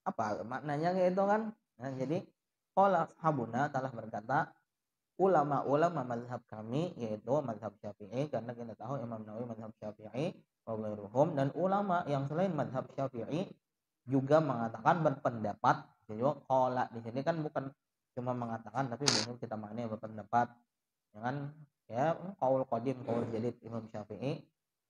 apa maknanya kayak itu kan? Nah, jadi qala ashabuna, telah berkata ulama-ulama mazhab kami, yaitu mazhab Syafi'i, karena kita tahu Imam Nawawi mazhab Syafi'i wa ghairuhum, dan ulama yang selain mazhab Syafi'i juga mengatakan berpendapat. Jadi qala di sini kan bukan cuma mengatakan, tapi benar kita maknanya berpendapat. Jangan ya qaul qadim qaul jadid Imam Syafi'i,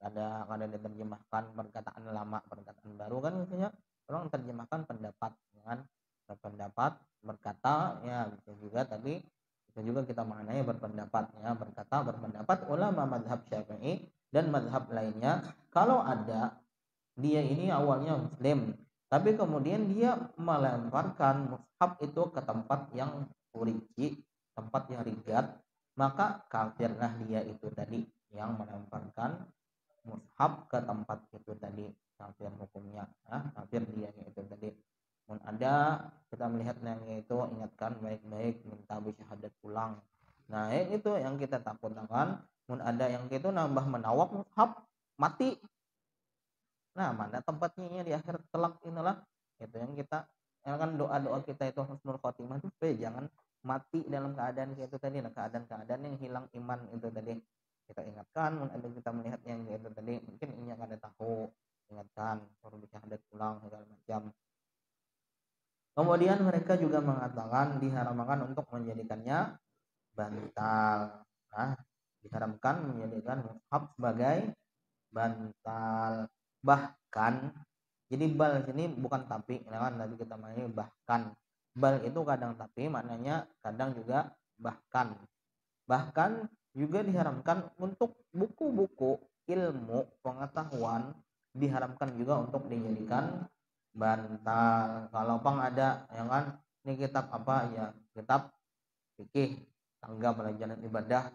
ada diterjemahkan perkataan lama perkataan baru kan, misalnya orang terjemahkan pendapat kan, berpendapat berkata ya bisa juga, tapi bisa juga kita maknanya berpendapat ya, berkata berpendapat ulama mazhab Syafi'i dan mazhab lainnya. Kalau ada dia ini awalnya muslim tapi kemudian dia melemparkan mushaf itu ke tempat yang purici, tempat yang rigat, maka kafirlah dia itu tadi yang melemparkan mushaf ke tempat itu tadi, kafir hukumnya. Kafir dia itu tadi. Mun ada kita melihat yang itu, ingatkan baik-baik, minta syahadat pulang. Nah itu yang kita takutkan. Mun ada yang itu nambah menawak mushaf mati. Nah mana tempatnya di akhir kelak inilah, itu yang kita kan doa-doa kita itu husnul khotimah itu supaya jangan mati dalam keadaan kayak itu tadi, nah keadaan-keadaan yang hilang iman itu tadi kita ingatkan. Ada kita melihat yang itu tadi mungkin ini akan ada tahu, ingatkan perlu syahadat pulang segala macam. Kemudian mereka juga mengatakan diharamkan untuk menjadikannya bantal. Nah diharamkan menjadikan mushaf sebagai bantal. Bahkan jadi bal sini bukan tapi kan tadi kita maknanya bahkan. Bal itu kadang tapi maknanya kadang juga bahkan. Bahkan juga diharamkan untuk buku-buku ilmu pengetahuan, diharamkan juga untuk dijadikan bantal. Kalau pang ada yang kan ini kitab apa ya, kitab fikih, tangga pelajaran ibadah,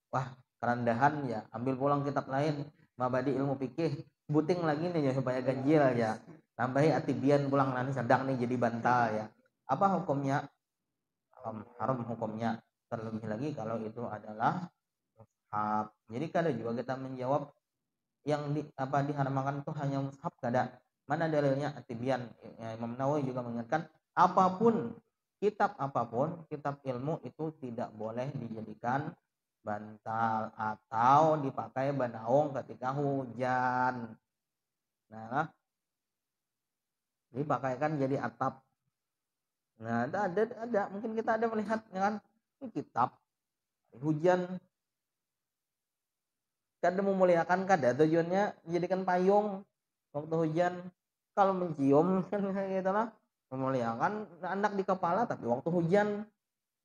wah kerendahan ya, ambil pulang kitab lain mabadi ilmu fikih, buting lagi nih ya supaya ganjil ya, tambahi atibian pulang nanti sedang nih jadi bantal ya. Apa hukumnya? Haram hukumnya, terlebih lagi kalau itu adalah mushaf. Jadi kada juga kita menjawab yang diharamkan itu hanya mushaf, kada. Mana dalilnya? Atibian ya, Imam Nawawi juga mengingatkan apapun kitab ilmu itu tidak boleh dijadikan bantal atau dipakai banaung ketika hujan. Nah, dipakaikan jadi atap. Nah, ada mungkin kita ada melihat ya kan, ini kitab hujan, kada memuliakan, kada tujuannya jadikan payung waktu hujan. Kalau mencium kan gitu lah, memuliakan anak di kepala, tapi waktu hujan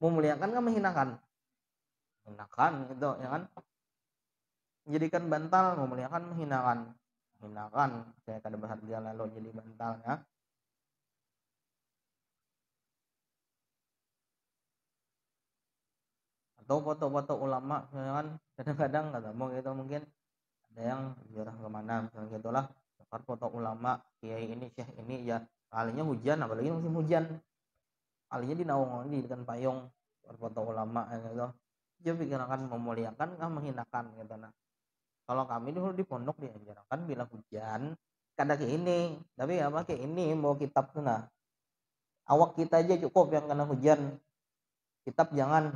memuliakan kan menghinakan gitu ya kan. Jadikan bantal memuliakan menghinakan saya kada berharga lalu jadi bantal ya. Atau foto-foto ulama ya kan, kadang-kadang kata mau gitu, mungkin ada yang jarah kemana misalnya gitulah, foto ulama kiai ini syekh ini ya, kalinya hujan apalagi musim hujan, kalinya di naung di kan payung, foto ulama gitu. Dia pikirkan memuliakan kah menghinakan gitu. Nah, kalau kami dulu di pondok diajarkan bila hujan kada kayak ini, tapi apa kayak ini mau kitab tuh, nah awak kita aja cukup yang kena hujan, kitab jangan.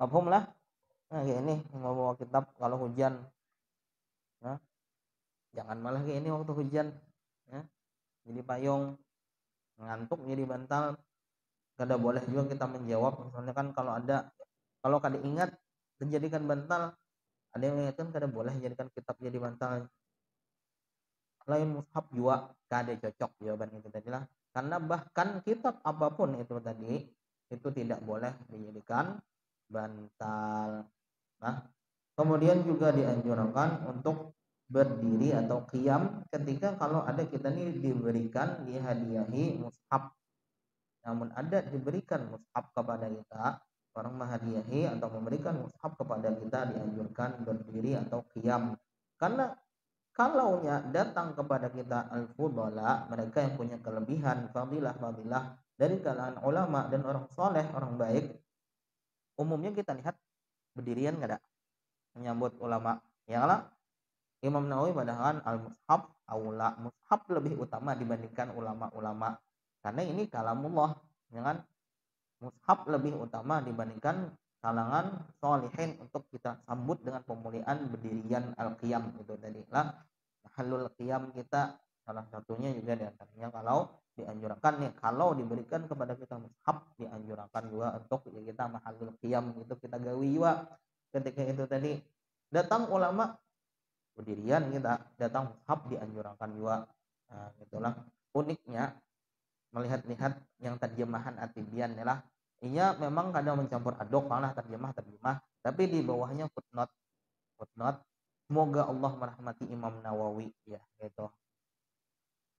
Mafhum lah. Nah kayak ini mau bawa kitab kalau hujan, nah, jangan malah kayak ini waktu hujan ya, jadi payung, ngantuk jadi bantal. Kada boleh juga kita menjawab misalnya kan, kalau kada ingat dijadikan bantal, ada yang mengingatkan kada boleh jadikan kitab jadi bantal. Lain mushaf juga kada cocok jawaban itu tadi lah, karena bahkan kitab apapun itu tadi itu tidak boleh dijadikan bantal. Nah, kemudian juga dianjurkan untuk berdiri atau qiyam ketika kalau ada kita nih diberikan dihadiahi mushaf. Namun ada diberikan mushaf kepada kita, orang menghadiahi atau memberikan mushaf kepada kita dianjurkan berdiri atau qiyam. Karena kalaunya datang kepada kita al-fudala, mereka yang punya kelebihan, fadilah dari kalangan ulama dan orang soleh, orang baik, umumnya kita lihat berdirian nggak ada menyambut ulama ya lah. Imam Nawawi padahal al-mushaf aula, mushaf lebih utama dibandingkan ulama-ulama karena ini kalamullah ya kan. Mushaf lebih utama dibandingkan kalangan solihin untuk kita sambut dengan pemuliaan berdirian al-qiyam itu tadi lah. Halul qiyam kita salah satunya juga diantaranya kalau dianjurkan nih, kalau diberikan kepada kita mushaf dianjurkan juga untuk kita mahalul qiyam itu kita gawi juga ketika itu tadi. Datang ulama berdirian, kita datang mushaf dianjurkan juga. Nah, itulah uniknya melihat-lihat yang terjemahan atibian ya lah. Iya memang kadang mencampur aduk malah terjemah tapi di bawahnya footnote. Semoga Allah merahmati Imam Nawawi ya gitu.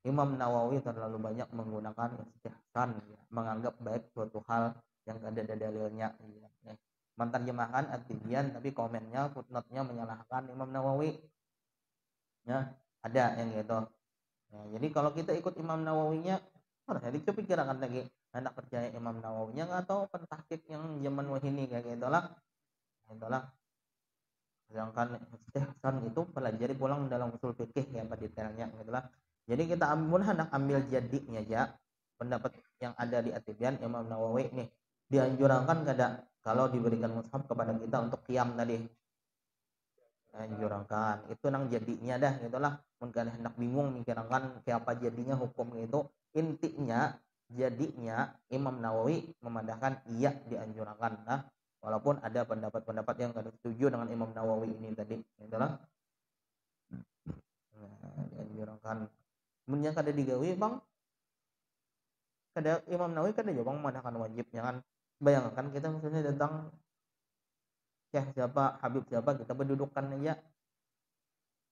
Imam Nawawi terlalu banyak menggunakan istihsan ya, menganggap baik suatu hal yang ada dalilnya ya. Menterjemahkan atibian tapi komennya footnote-nya menyalahkan Imam Nawawi ya, ada yang gitu ya. Jadi kalau kita ikut Imam Nawawinya, jadi kepikiran lagi anak percaya Imam Nawawinya atau pentahqiq yang zaman wahini kayak gitulah. Sedangkan istihsan itu pelajari pulang dalam usul fikih ya apa detailnya gitulah. Jadi kita hendak ambil jadinya aja pendapat yang ada di atibian Imam Nawawi nih, dianjurkan kada kalau diberikan mushaf kepada kita untuk qiyam tadi, anjurkan itu nang jadinya dah gitulah. Mungkin hendak bingung mikirkan kayak apa jadinya hukum itu, intinya jadinya Imam Nawawi memandangkan iya dianjurkan lah walaupun ada pendapat-pendapat yang kada setuju dengan Imam Nawawi ini tadi itulah. Dianjurkan mun yang kada digawi bang, kada Imam Nawawi kada ya bang memandangkan wajib. Jangan bayangkan kita misalnya datang Syekh siapa, Habib siapa, kita berdudukan aja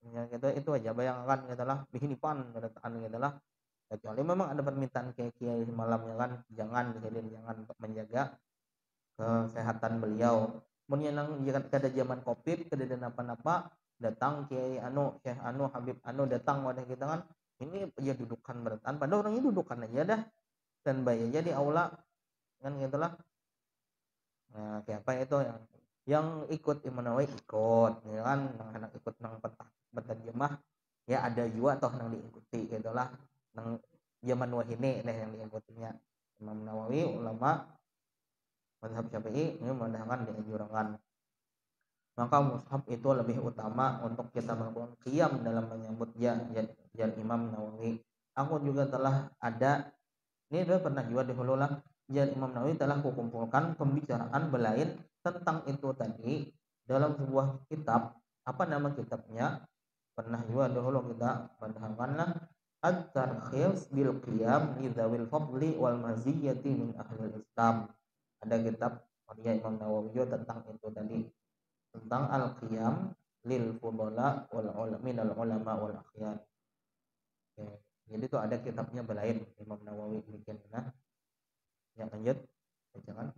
ya, kita itu aja bayangkan kita lah bihinipan kedataan kita lah, kecuali memang ada permintaan kiai semalam ya kan, jangan untuk menjaga kesehatan beliau. Mun yang kada zaman Covid, kada ada napa-napa, datang kiai anu, Syekh anu, Habib anu datang wadah kita kan, ini ya dudukan beratan, padahal orang ini dudukan aja dah dan bayi aja di aula kan gitulah. Nah, kayak apa itu yang ikut Imam Nawawi ikut ya kan, anak ikut nang penterjemah ya ada juga toh nang diikuti gitulah, nang zaman wahine nih yang diikutinya Imam Nawawi ulama mazhab Syafi'i ini menandakan dianjurkan. Maka mushaf itu lebih utama untuk kita melakukan qiyam dalam menyambut ya Imam Nawawi. Aku juga telah ada ini udah pernah juga dahulu lah, Imam Nawawi telah kukumpulkan pembicaraan belain tentang itu tadi dalam sebuah kitab. Apa nama kitabnya? Pernah juga dahulu kita bandingkanlah At-Tarkhis bil Qiyam li Dzawil Fadli wal Maziyyati min Ahlil Islam. Ada kitab karya Imam Nawawi juga tentang itu tadi, tentang al-qiyam lil fudala wal ulama wal akhyar. Oke. Jadi itu ada kitabnya belain Imam Nawawi bikin. Nah, yang lanjut jangan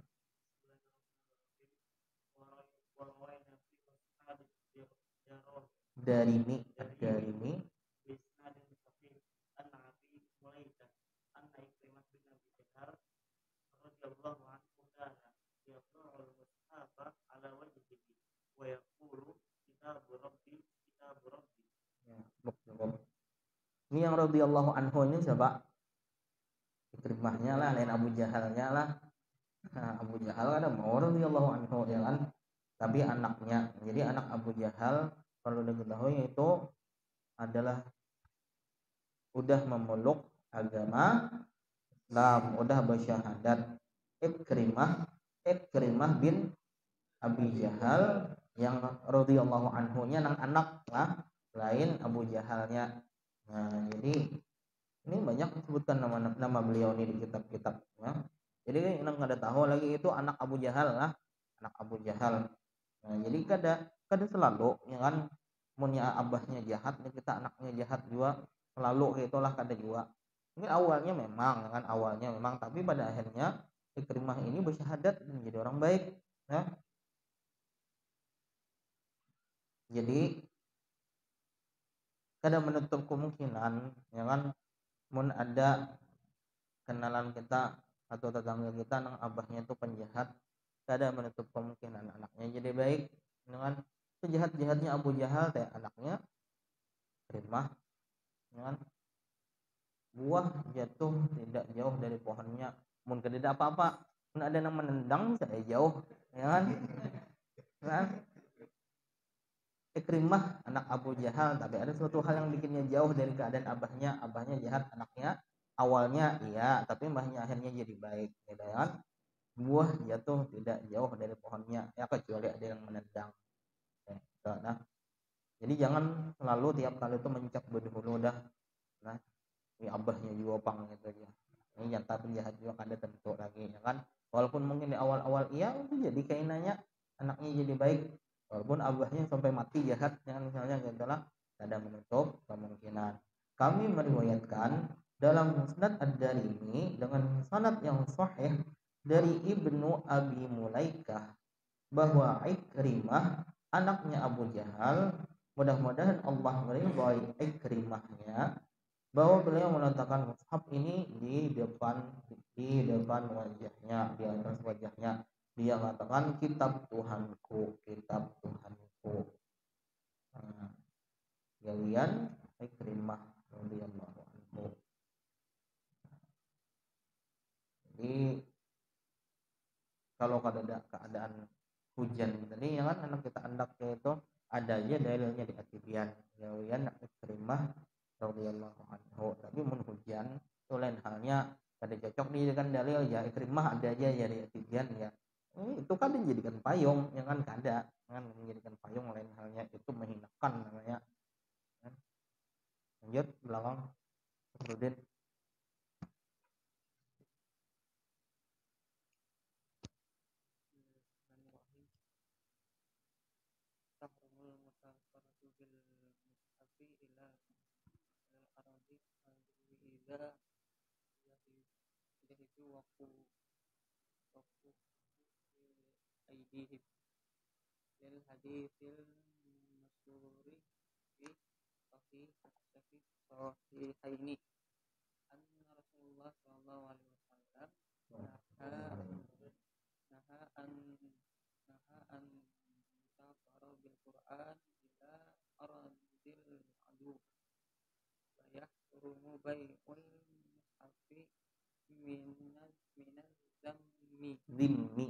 dari ini ini yang radhiyallahu anhu ini siapa? Ikrimahnya lah, lain Abu Jahalnya lah. Nah, Abu Jahal kan mau radhiyallahu anhu ya kan, tapi anaknya. Jadi anak Abu Jahal perlu diketahui itu adalah udah memeluk agama Islam, udah bersyahadat. Ikrimah bin Abi Jahal yang radhiyallahu anhu-nya nang anak lah, lain Abu Jahalnya. Nah, jadi ini banyak disebutkan nama beliau ini di kitab-kitab ya. Jadi nang kada tahu lagi itu anak Abu Jahal lah, anak Abu Jahal. Nah, jadi kada selalu ya kan, munnya abahnya jahat nih kita anaknya jahat juga selalu itulah kada juga. Mungkin awalnya memang tapi pada akhirnya Ikrimah ini bersyahadat menjadi orang baik ya. Jadi kada menutup kemungkinan ya kan, mun ada kenalan kita atau tetangga kita nang abahnya itu penjahat, kada menutup kemungkinan anaknya jadi baik dengan sejahat-jahatnya Abu Jahal teh anaknya Ikrimah ya kan, buah jatuh tidak jauh dari pohonnya, mun kada apa-apa, mun ada yang menendang saya jauh ya kan. Nah, Ikrimah anak Abu Jahal, tapi ada suatu hal yang bikinnya jauh dari keadaan abahnya jahat, anaknya awalnya iya tapi mbahnya akhirnya jadi baik gitu kan. Buah jatuh tidak jauh dari pohonnya ya, kecuali ada yang menendang. Nah, jadi jangan selalu tiap kali itu mencap berdahulu dah. Nah, ini abahnya juga pang gitu aja. Ini nyata penjahat juga kada tentu lagi ya kan. Walaupun mungkin di awal-awal iya itu jadi kainannya anaknya jadi baik, walaupun abahnya sampai mati jahat yang misalnya adalah ada menutup kemungkinan. Kami meriwayatkan dalam Musnad Ad-Darimi dengan sanad yang sahih dari Ibnu Abi Mulaikah bahwa Ikrimah anaknya Abu Jahal, mudah-mudahan Allah meridhai Ikrimahnya, bahwa beliau meletakkan mushaf ini di depan wajahnya, di atas wajahnya. Dia mengatakan kitab Tuhanku. Nah, gawian Ikrimah radhiyallahu anhu. Jadi kalau ada keadaan hujan tadi ya kan, anak kita andaknya itu ada aja dalilnya di Atibian gawian Ikrimah radhiyallahu anhu. Tapi mun hujan itu lain halnya, kada cocok nih dengan dalil ya Ikrimah ada aja ya di Atibian ya. itu kan dijadikan payung, ya kan kada kan menjadikan payung, lain halnya itu menghinakan namanya kan. Lanjut belakang Rudin. Tahrimul musafaratu bil mushafi ila al-aradi idza yahidu waqu aidihim lil haditsil masyhuri fi sahihaini anna Rasulullah sallallahu alaihi wasallam naha an musafara bil Qur'an ila aradil adu wa yahrumu bai'ul mushafi minaz zammi Zimmi.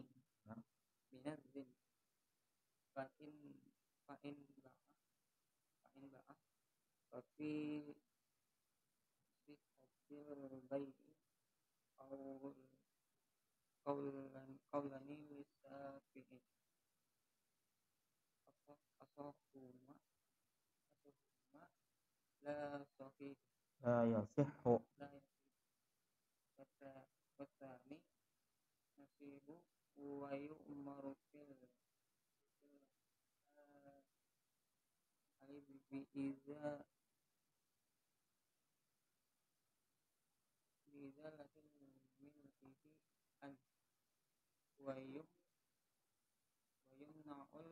minaz zim fa in ba'a fa fi sihhatil bai'i qaulani lisafi'i asahuma la sahih La yasihhu. la wasani nasibu wa yu'maru fil bi iza lakin milkihi an wa yumna'ul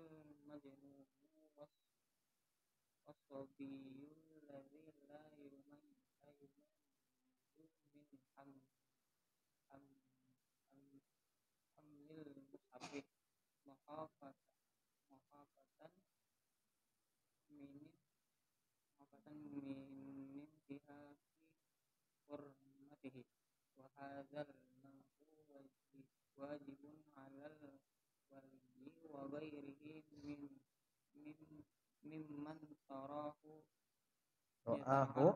majnunu wasabiyul ladzi la yumayyizu min am hamlil mushafi mahafatan min intihaki hurmatihi wa hadzal nahu wajibun 'alal waliyyi wa ghairihi mimman tarahu Doahu.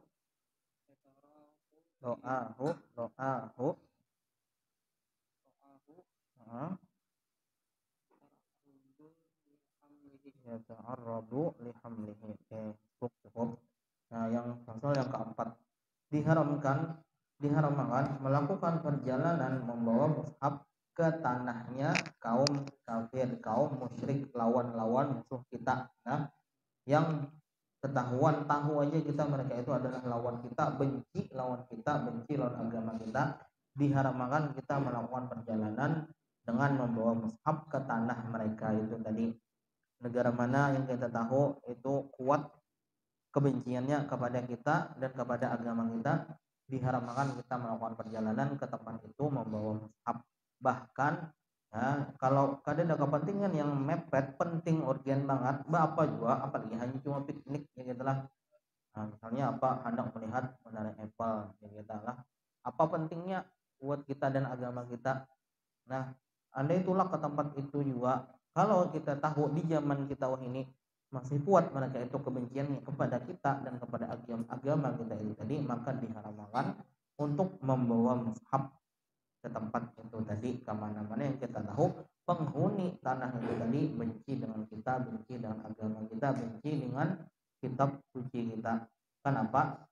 Ya ta'arradu li hamlihi. Cukup. Nah, yang pasal yang keempat, diharamkan melakukan perjalanan membawa mushaf ke tanahnya kaum kafir, kaum musyrik, lawan musuh kita. Nah, yang ketahuan tahu aja kita mereka itu adalah lawan kita, benci lawan agama kita, diharamkan kita melakukan perjalanan dengan membawa mushaf ke tanah mereka itu tadi. Negara mana yang kita tahu itu kuat kebenciannya kepada kita dan kepada agama kita, diharamkan kita melakukan perjalanan ke tempat itu membawa mushaf. Bahkan ya, kalau kada ada kepentingan yang mepet, penting urgen banget, apa juga apalagi hanya cuma piknik ya gitulah. Nah, misalnya apa, hendak melihat menara Eiffel ya gitulah. Apa pentingnya buat kita dan agama kita. Nah, anda itulah ke tempat itu juga. Kalau kita tahu di zaman kita ini masih kuat mereka itu kebenciannya kepada kita dan kepada agama kita itu tadi, maka diharamkan untuk membawa mushaf ke tempat itu tadi, kemana-mana yang kita tahu penghuni tanah itu tadi benci dengan kita, benci dengan agama kita, benci dengan kitab suci kita. Kenapa?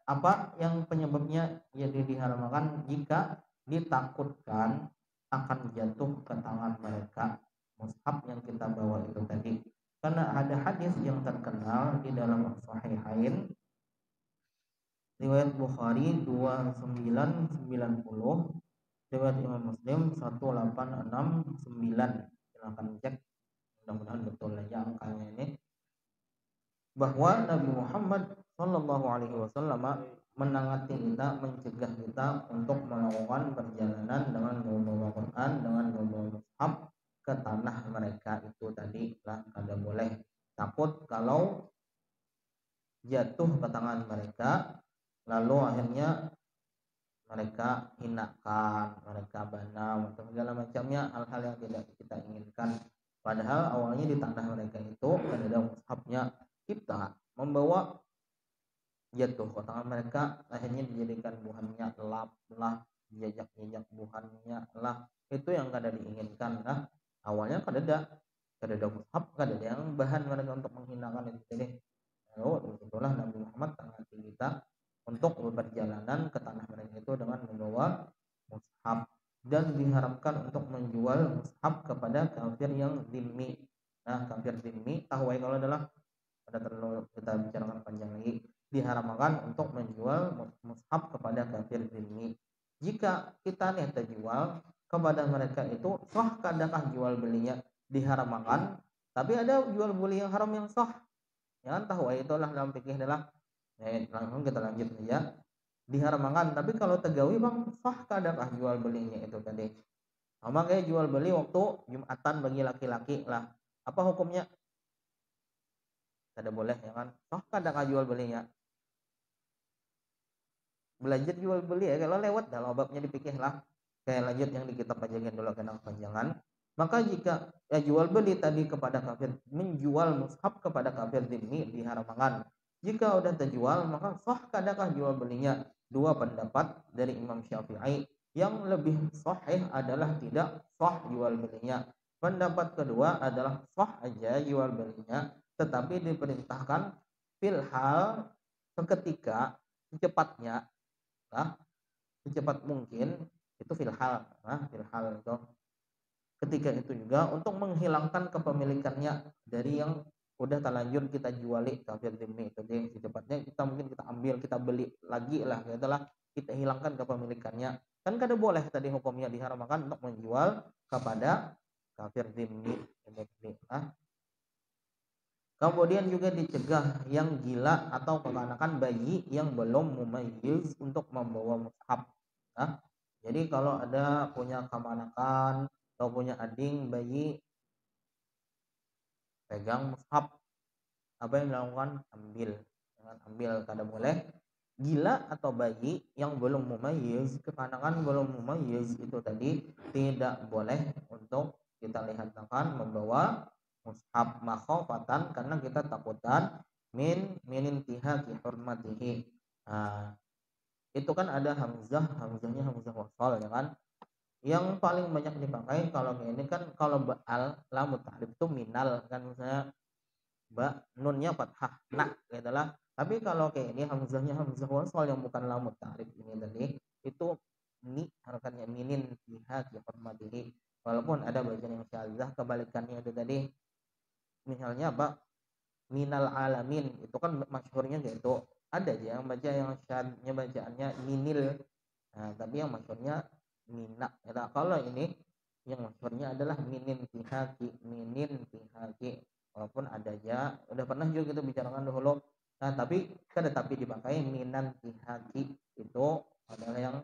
Apa yang penyebabnya jadi diharamkan? Jika ditakutkan akan jatuh ke tangan mereka mushaf yang kita bawa itu tadi. Karena ada hadis yang terkenal di dalam Sahihain, riwayat Bukhari 2990, riwayat Imam Muslim 1869. Silakan cek, mudah-mudahan betul aja angkanya ini, bahwa Nabi Muhammad Shallallahu Alaihi Wasallam menangati kita, mencegah kita untuk melakukan perjalanan dengan membawa Quran, dengan membawa mushaf ke tanah mereka itu tadi lah, kada boleh. Takut kalau jatuh ke tangan mereka, lalu akhirnya mereka hinakan, mereka banam atau segala macamnya, hal-hal yang tidak kita inginkan. Padahal awalnya di tanah mereka itu ada mushafnya, kita membawa jatuh ke tangan mereka, akhirnya dijadikan buhannya lah, jejak buhannya lah, itu yang kada diinginkan. Nah awalnya kada ada mushaf, kada ada yang bahan mereka untuk menghinakan itu tadi. Itulah Nabi Muhammad mengajari kita untuk berperjalanan ke tanah mereka itu dengan membawa mushaf, dan diharamkan untuk menjual mushaf kepada kafir yang zimmi. Nah kafir zimmi tahu kalau adalah pada terlalu kita bicarakan panjang lagi, diharamkan untuk menjual mushaf kepada kafir zimmi. Jika kita nih terjual kepada mereka itu sah kadakah jual belinya? Diharamkan, tapi ada jual beli yang haram yang sah. Jangan tahu itulah dalam fikih adalah langsung kita lanjut saja. Diharamkan, tapi kalau tegawi bang sah kadakah jual belinya itu tadi. Sama kayak jual beli waktu Jumatan bagi laki-laki lah. Apa hukumnya? Tidak boleh ya kan? Sah kadakah jual belinya? Belajar jual beli ya kalau lewat dalam babnya dipikir lah. Kayak lanjut yang di kitab pajangan dulu kenal panjangan. Maka jika jual beli tadi kepada kafir, menjual mushaf kepada kafir zimmi diharamkan. Jika udah terjual maka sah kadakah jual belinya? Dua pendapat dari Imam Syafi'i. Yang lebih sahih adalah tidak sah jual belinya. Pendapat kedua adalah sah aja jual belinya, tetapi diperintahkan fil hal seketika secepatnya, secepat mungkin itu fil hal. Fil hal itu ketika itu juga untuk menghilangkan kepemilikannya dari yang udah terlanjur kita juali kafir zimmi itu deh, secepatnya kita mungkin kita ambil, kita beli lagi lah, itulah kita hilangkan kepemilikannya. Kan kada boleh tadi hukumnya diharamkan untuk menjual kepada kafir zimmi. Kemudian juga dicegah yang gila atau kekanakan bayi yang belum mumayyiz untuk membawa mushaf. Jadi kalau ada punya kemanakan atau punya ading bayi pegang mushaf, apa yang dilakukan? Ambil, kada boleh. Gila atau bayi yang belum mumayyiz, kekanakan belum mumayyiz itu tadi tidak boleh untuk kita lihatkan membawa mushaf makhofatan, karena kita takutan min intihaki hurmatihi. Itu kan ada hamzahnya hamzah wasal ya kan, yang paling banyak dipakai kalau ini kan kalau ba'al lam ta'rif itu minal kan, misalnya ba nunnya fathah nak adalah, tapi kalau kayak ini hamzahnya hamzah wasal yang bukan lam ta'rif ini tadi itu ni harakatnya minin lihat ya hormatihi, walaupun ada bacaan yang syadzah kebalikannya itu tadi, misalnya apa minal alamin itu kan masyhurnya gitu, ada aja yang baca yang syadznya bacaannya minil, tapi yang masyhurnya minak. Ya, kalau ini yang maksudnya adalah minin pihaki, walaupun ada aja udah pernah juga kita bicarakan dulu. Nah tapi dipakai minan pihaki itu adalah yang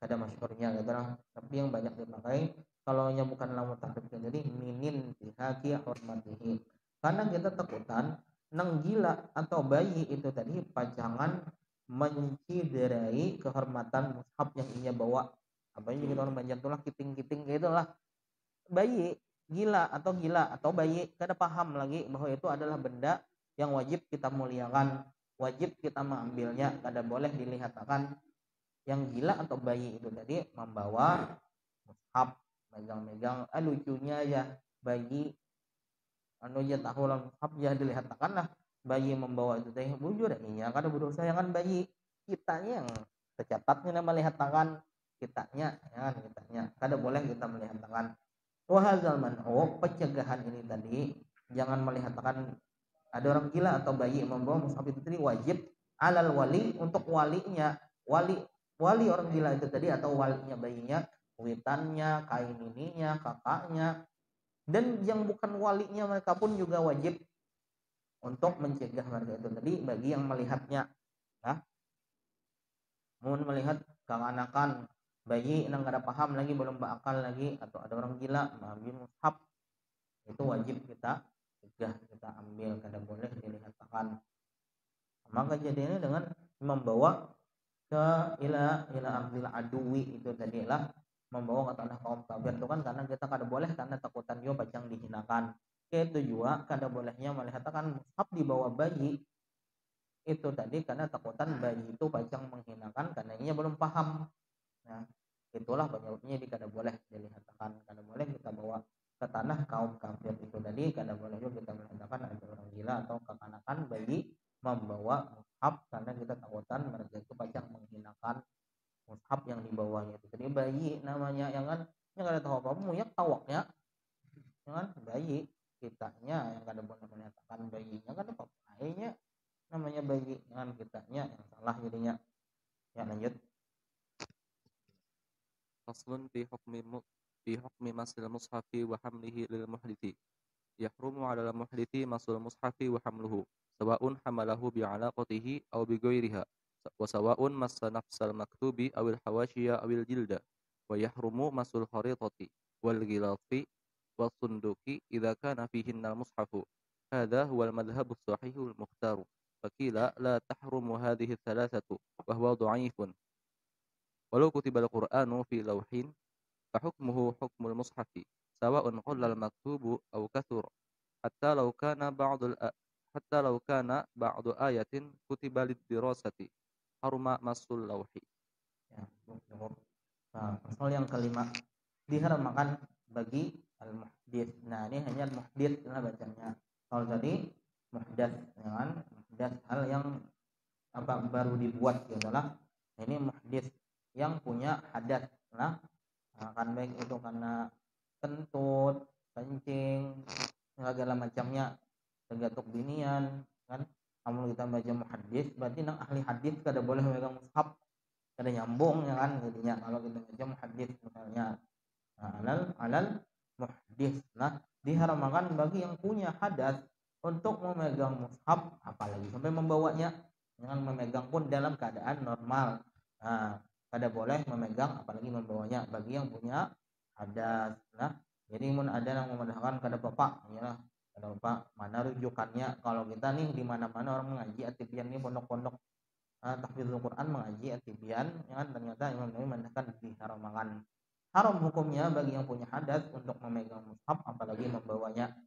ada masyhurnya gitu lah. Tapi yang banyak dipakai kalau yang bukan lamu takrib jadi minin pihaki hormatihi, karena kita takutan nang gila atau bayi itu tadi pajangan menciderai kehormatan mushaf yang ia bawa. Apa yang kita orang Banjar itulah kiting-kiting gitu lah. Bayi gila atau bayi kada paham lagi bahwa itu adalah benda yang wajib kita muliakan, wajib kita mengambilnya, kada boleh dilihatkan. Yang gila atau bayi itu tadi membawa mushaf, megang-megang, lucunya ya bayi anu ya tahu lah mushaf ya dilihatkan lah, bayi membawa itu teh bujur iya kada berdosa ya kan, bayi kitanya yang tercatatnya melihat tangan kitanya ya kan, kada boleh kita melihat tangan. Wahazal man'u, pencegahan ini tadi jangan melihat tangan ada orang gila atau bayi membawa mushaf itu tadi wajib alal wali, untuk walinya, wali orang gila itu tadi atau walinya bayinya, witannya, kain ininya, kakaknya, dan yang bukan walinya mereka pun juga wajib untuk mencegah mereka itu tadi bagi yang melihatnya. Mau melihat kekanakan bayi yang kada paham lagi, belum berakal lagi, atau ada orang gila mengambil mushaf, itu wajib kita cegah, kita ambil, kada boleh dilihatkan. Maka kejadiannya dengan membawa ke ila ardil adui itu tadi lah, membawa ke tanah kaum kafir itu kan karena kita kada boleh, karena takutan dia pacang dihinakan. Itu juga kada bolehnya melihatkan mushaf di bawah bayi itu tadi karena takutan bayi itu pacang menghinakan karena ia belum paham. Nah, itulah penyebabnya di kada boleh dilihatkan, kada boleh kita bawa ke tanah kaum kafir itu tadi, kada boleh juga kita melihatkan ada orang gila atau kekanakan bayi membawa mushaf karena kita takutan mereka itu pacang menghinakan mushaf yang dibawanya itu. Jadi bayi namanya yang kan yang kada tahu apa-apa muyak tawaknya, yang kan bayi kitanya yang kada boleh menyatakan bayinya kan apa bayinya namanya bayi, yang kan kitanya yang salah jadinya. Ya lanjut. فصل في حكم مس المصحف وحمله للمحدث يحرم على المحدث مس المصحف وحمله سواء حمله بعلاقته أو بغيرها وسواء مس نفس المكتوب أو الحواشي أو الجلد ويحرم مس الخريطة والغلاف والصندوق إذا كان فيهن المصحف هذا هو المذهب الصحيح المختار فقيل لا تحرم هذه الثلاثة وهو ضعيف ولو كتب القرآن في لوح فحكمه حكم المصحف سواء قل المكتوب أو كثر حتى لو كان بعض آية كتب للدراسة حرم مس اللوح. Ya, cukup. Nah, pasal yang kelima diharamkan bagi al-muhdits. Nah, ini hanya al-muhdits lah bacanya. Kalau tadi muhdas, ya kan? Muhdas hal yang apa baru dibuat gitu lah. Ini muhdits yang punya hadas. Nah, akan baik itu karena kentut, kencing, segala macamnya, tergatuk binian, kan? Kalau kita baca muhaddis, berarti nang ahli hadis kada boleh megang mushaf, kada nyambung ya kan jadinya kalau kita baca muhaddis misalnya. Nah, alal muhdis. Nah, diharamkan bagi yang punya hadas untuk memegang mushaf, apalagi sampai membawanya. Jangan memegang pun dalam keadaan normal. Nah, kada boleh memegang apalagi membawanya bagi yang punya hadas. Nah, jadi mun ada yang memudahkan kada bapak ya, kada bapak mana rujukannya kalau kita nih di mana-mana orang mengaji atibian nih pondok-pondok tahfidzul Quran mengaji atibian ya kan, ternyata Imam Nawawi menandakan diharamkan. Haram hukumnya bagi yang punya hadas untuk memegang mushaf apalagi membawanya.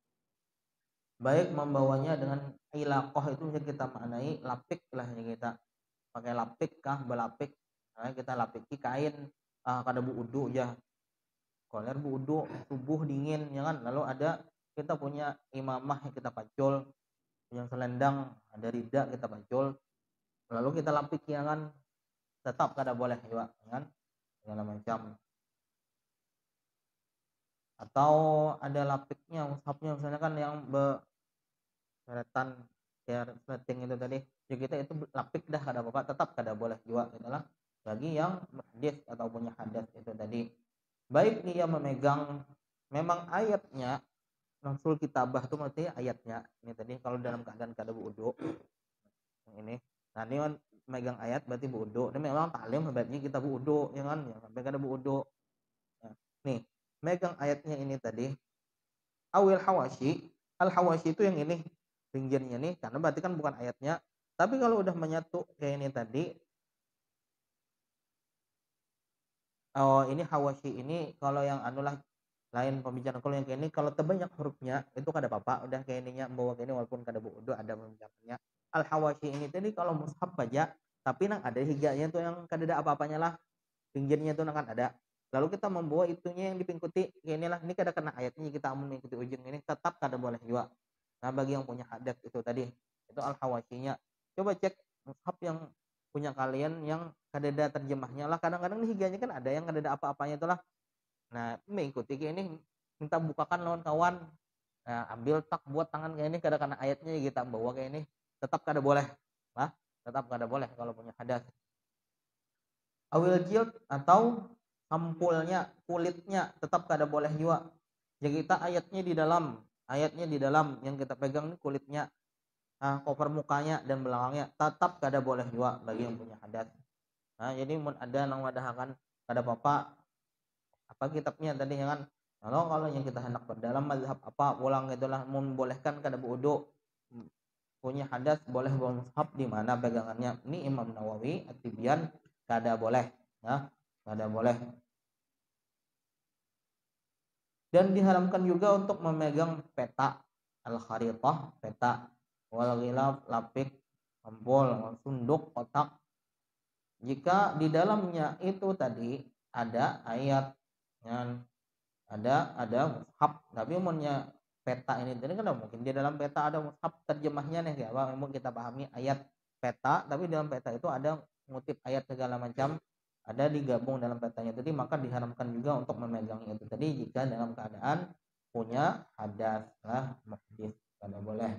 Baik membawanya dengan ilaqah itu bisa kita maknai lapik lah ya, kita pakai lapik kah belapik. Nah, kita lapiki kain kada buudu ya. Koler buudu subuh dingin ya kan. Lalu ada kita punya imamah yang kita pacul, yang selendang ada rida kita pacul. Lalu kita lapiki ya kan, tetap kada boleh juga ya kan. Segala macam. Atau ada lapiknya mushafnya misalnya kan yang beretan ya setting itu tadi ya, kita itu lapik dah kada apa-apa, tetap kada boleh juga itulah bagi yang muhdits atau punya hadas itu tadi. Baik dia memegang memang ayatnya nafsul kitabah itu maksudnya ayatnya ini tadi kalau dalam keadaan kada wudu ini. Nah, ini kan megang ayat berarti wudu. Ini memang taklim hebatnya kita wudu ya kan, ya sampai kada wudu. Nah, nih megang ayatnya ini tadi awil hawashi. Al hawashi itu yang ini pinggirnya nih karena berarti kan bukan ayatnya. Tapi kalau udah menyatu kayak ini tadi, oh ini hawashi ini kalau yang anulah lain pembicaraan. Kalau yang kayak ini kalau terbanyak hurufnya itu kada apa-apa, udah kayak ininya bawa kayak ini walaupun kada wudu ada pembicaraannya. Al hawashi ini tadi kalau mushaf aja tapi nang ada higanya tuh yang kada ada apa-apanya lah, pinggirnya tuh nang kan ada. Lalu kita membawa itunya yang dipingkuti kayak inilah, ini kada kena ayatnya kita amun mengikuti ujung ini tetap kada boleh juga. Nah, bagi yang punya hadas itu tadi itu al hawashinya. Coba cek mushaf yang punya kalian yang kada ada terjemahnya lah, kadang-kadang di higanya kan ada yang kada ada apa-apanya itulah. Nah, mengikuti kayak ini minta bukakan lawan kawan. Nah, ambil tak buat tangan kayak ini kada kena ayatnya kita bawa kayak ini tetap kada boleh. Nah, tetap kada boleh kalau punya hadas. Awil jild atau sampulnya kulitnya tetap kada boleh juga. Jadi kita ayatnya di dalam yang kita pegang ini kulitnya, cover mukanya dan belakangnya tetap kada boleh juga bagi yang punya hadas. Nah, jadi mun ada nang wadahakan kada apa-apa apa kitabnya tadi ya kan. Kalau yang kita hendak berdalam mazhab apa ulang itulah membolehkan kada wudu punya hadas boleh bawa mushaf di mana pegangannya. Ini Imam Nawawi At-Tibyan kada boleh ya, kada boleh. Dan diharamkan juga untuk memegang peta al-kharitah, peta wal ghilaf, lapik, ampul, sunduk, kotak. Jika di dalamnya itu tadi ada ayat yang ada mushaf, tapi umumnya peta ini tadi kan mungkin di dalam peta ada mushaf terjemahnya nih ya, memang kita pahami ayat peta, tapi dalam peta itu ada ngutip ayat segala macam, ada digabung dalam petanya tadi, maka diharamkan juga untuk memegang itu tadi jika dalam keadaan punya hadas lah muhdits, kada boleh.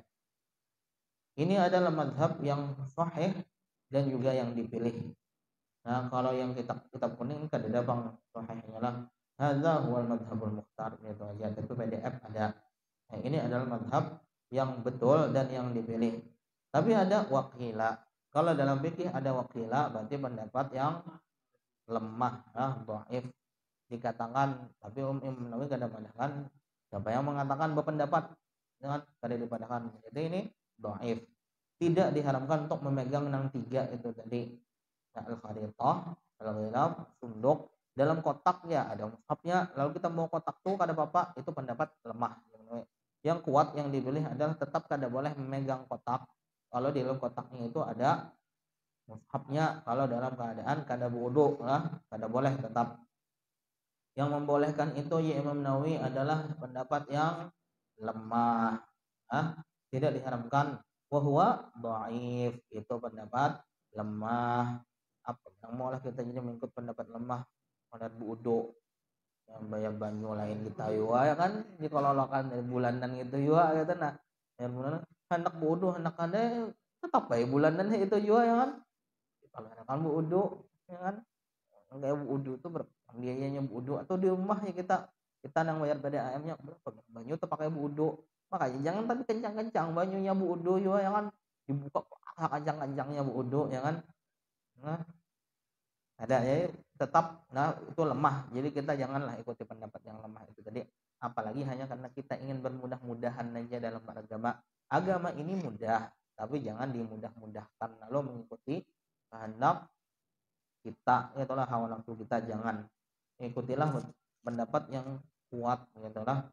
Ini adalah madhab yang sahih dan juga yang dipilih. Nah, kalau yang kitab kuning kada ada bang sahihnya lah. Hadza huwal madhabul mukhtar, gitu aja. Tapi PDF ada. Nah, ini adalah madhab yang betul dan yang dipilih. Tapi ada wakila. Kalau dalam fikih ada wakila, berarti pendapat yang lemah, dhaif. Dikatakan, tapi Imam Nawawi kada mengatakan, siapa yang mengatakan berpendapat dengan kada dipadakan. Jadi ini dhaif. Tidak diharamkan untuk memegang yang tiga itu tadi. Al-kharitah, al-ghilaf, sunduk. Dalam kotak ya ada mushafnya, lalu kita mau kotak tuh kada apa-apa, itu pendapat lemah. Yang kuat yang dipilih adalah tetap kada boleh memegang kotak kalau di dalam kotaknya itu ada mushafnya, kalau dalam keadaan kada wudu lah kada boleh tetap. Yang membolehkan itu ya Imam Nawawi adalah pendapat yang lemah, tidak diharamkan. Wa huwa dhaif, itu pendapat lemah. Apa yang maulah kita jadi mengikut pendapat lemah pada wudu yang banyak banyu lain kita ya kan dikololokan dari bulanan gitu juga gitu. Nah yang bulanan hendak wudu hendak ada tetap baik bulanan itu juga ya kan, kalau kan wudu ya kan, kayak wudu itu biayanya wudu, atau di rumah ya kita yang bayar pada ayamnya berapa banyu terpakai wudu, makanya jangan tapi kencang-kencang banyunya wudu juga ya kan, dibuka kencang-kencangnya wudu ya kan. Nah, ada ya tetap, nah itu lemah, jadi kita janganlah ikuti pendapat yang lemah itu tadi, apalagi hanya karena kita ingin bermudah-mudahan aja dalam agama ini mudah, tapi jangan dimudah-mudahkan lalu mengikuti kehendak kita, itulah hawa nafsu kita, jangan ikutilah pendapat yang kuat gitulah.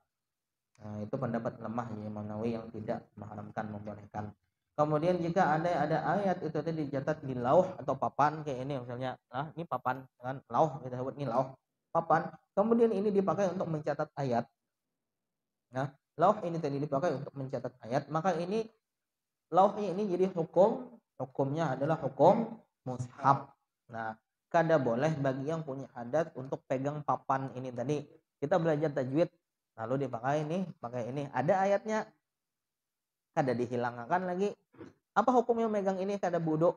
Nah, itu pendapat lemah ya Imam Nawawi yang tidak mengharamkan, membolehkan. Kemudian jika ada ayat itu tadi dicatat di lauh atau papan kayak ini misalnya, ini papan kan lauh, kita sebut ini lauh, papan. Kemudian ini dipakai untuk mencatat ayat. Nah, lauh ini tadi dipakai untuk mencatat ayat, maka ini lauhnya ini jadi hukumnya adalah hukum mushaf. Nah, kada boleh bagi yang punya hadas untuk pegang papan ini tadi. Kita belajar tajwid, lalu dipakai ini, pakai ini, ada ayatnya, kada dihilangkan lagi. Apa hukumnya megang ini kada wudu?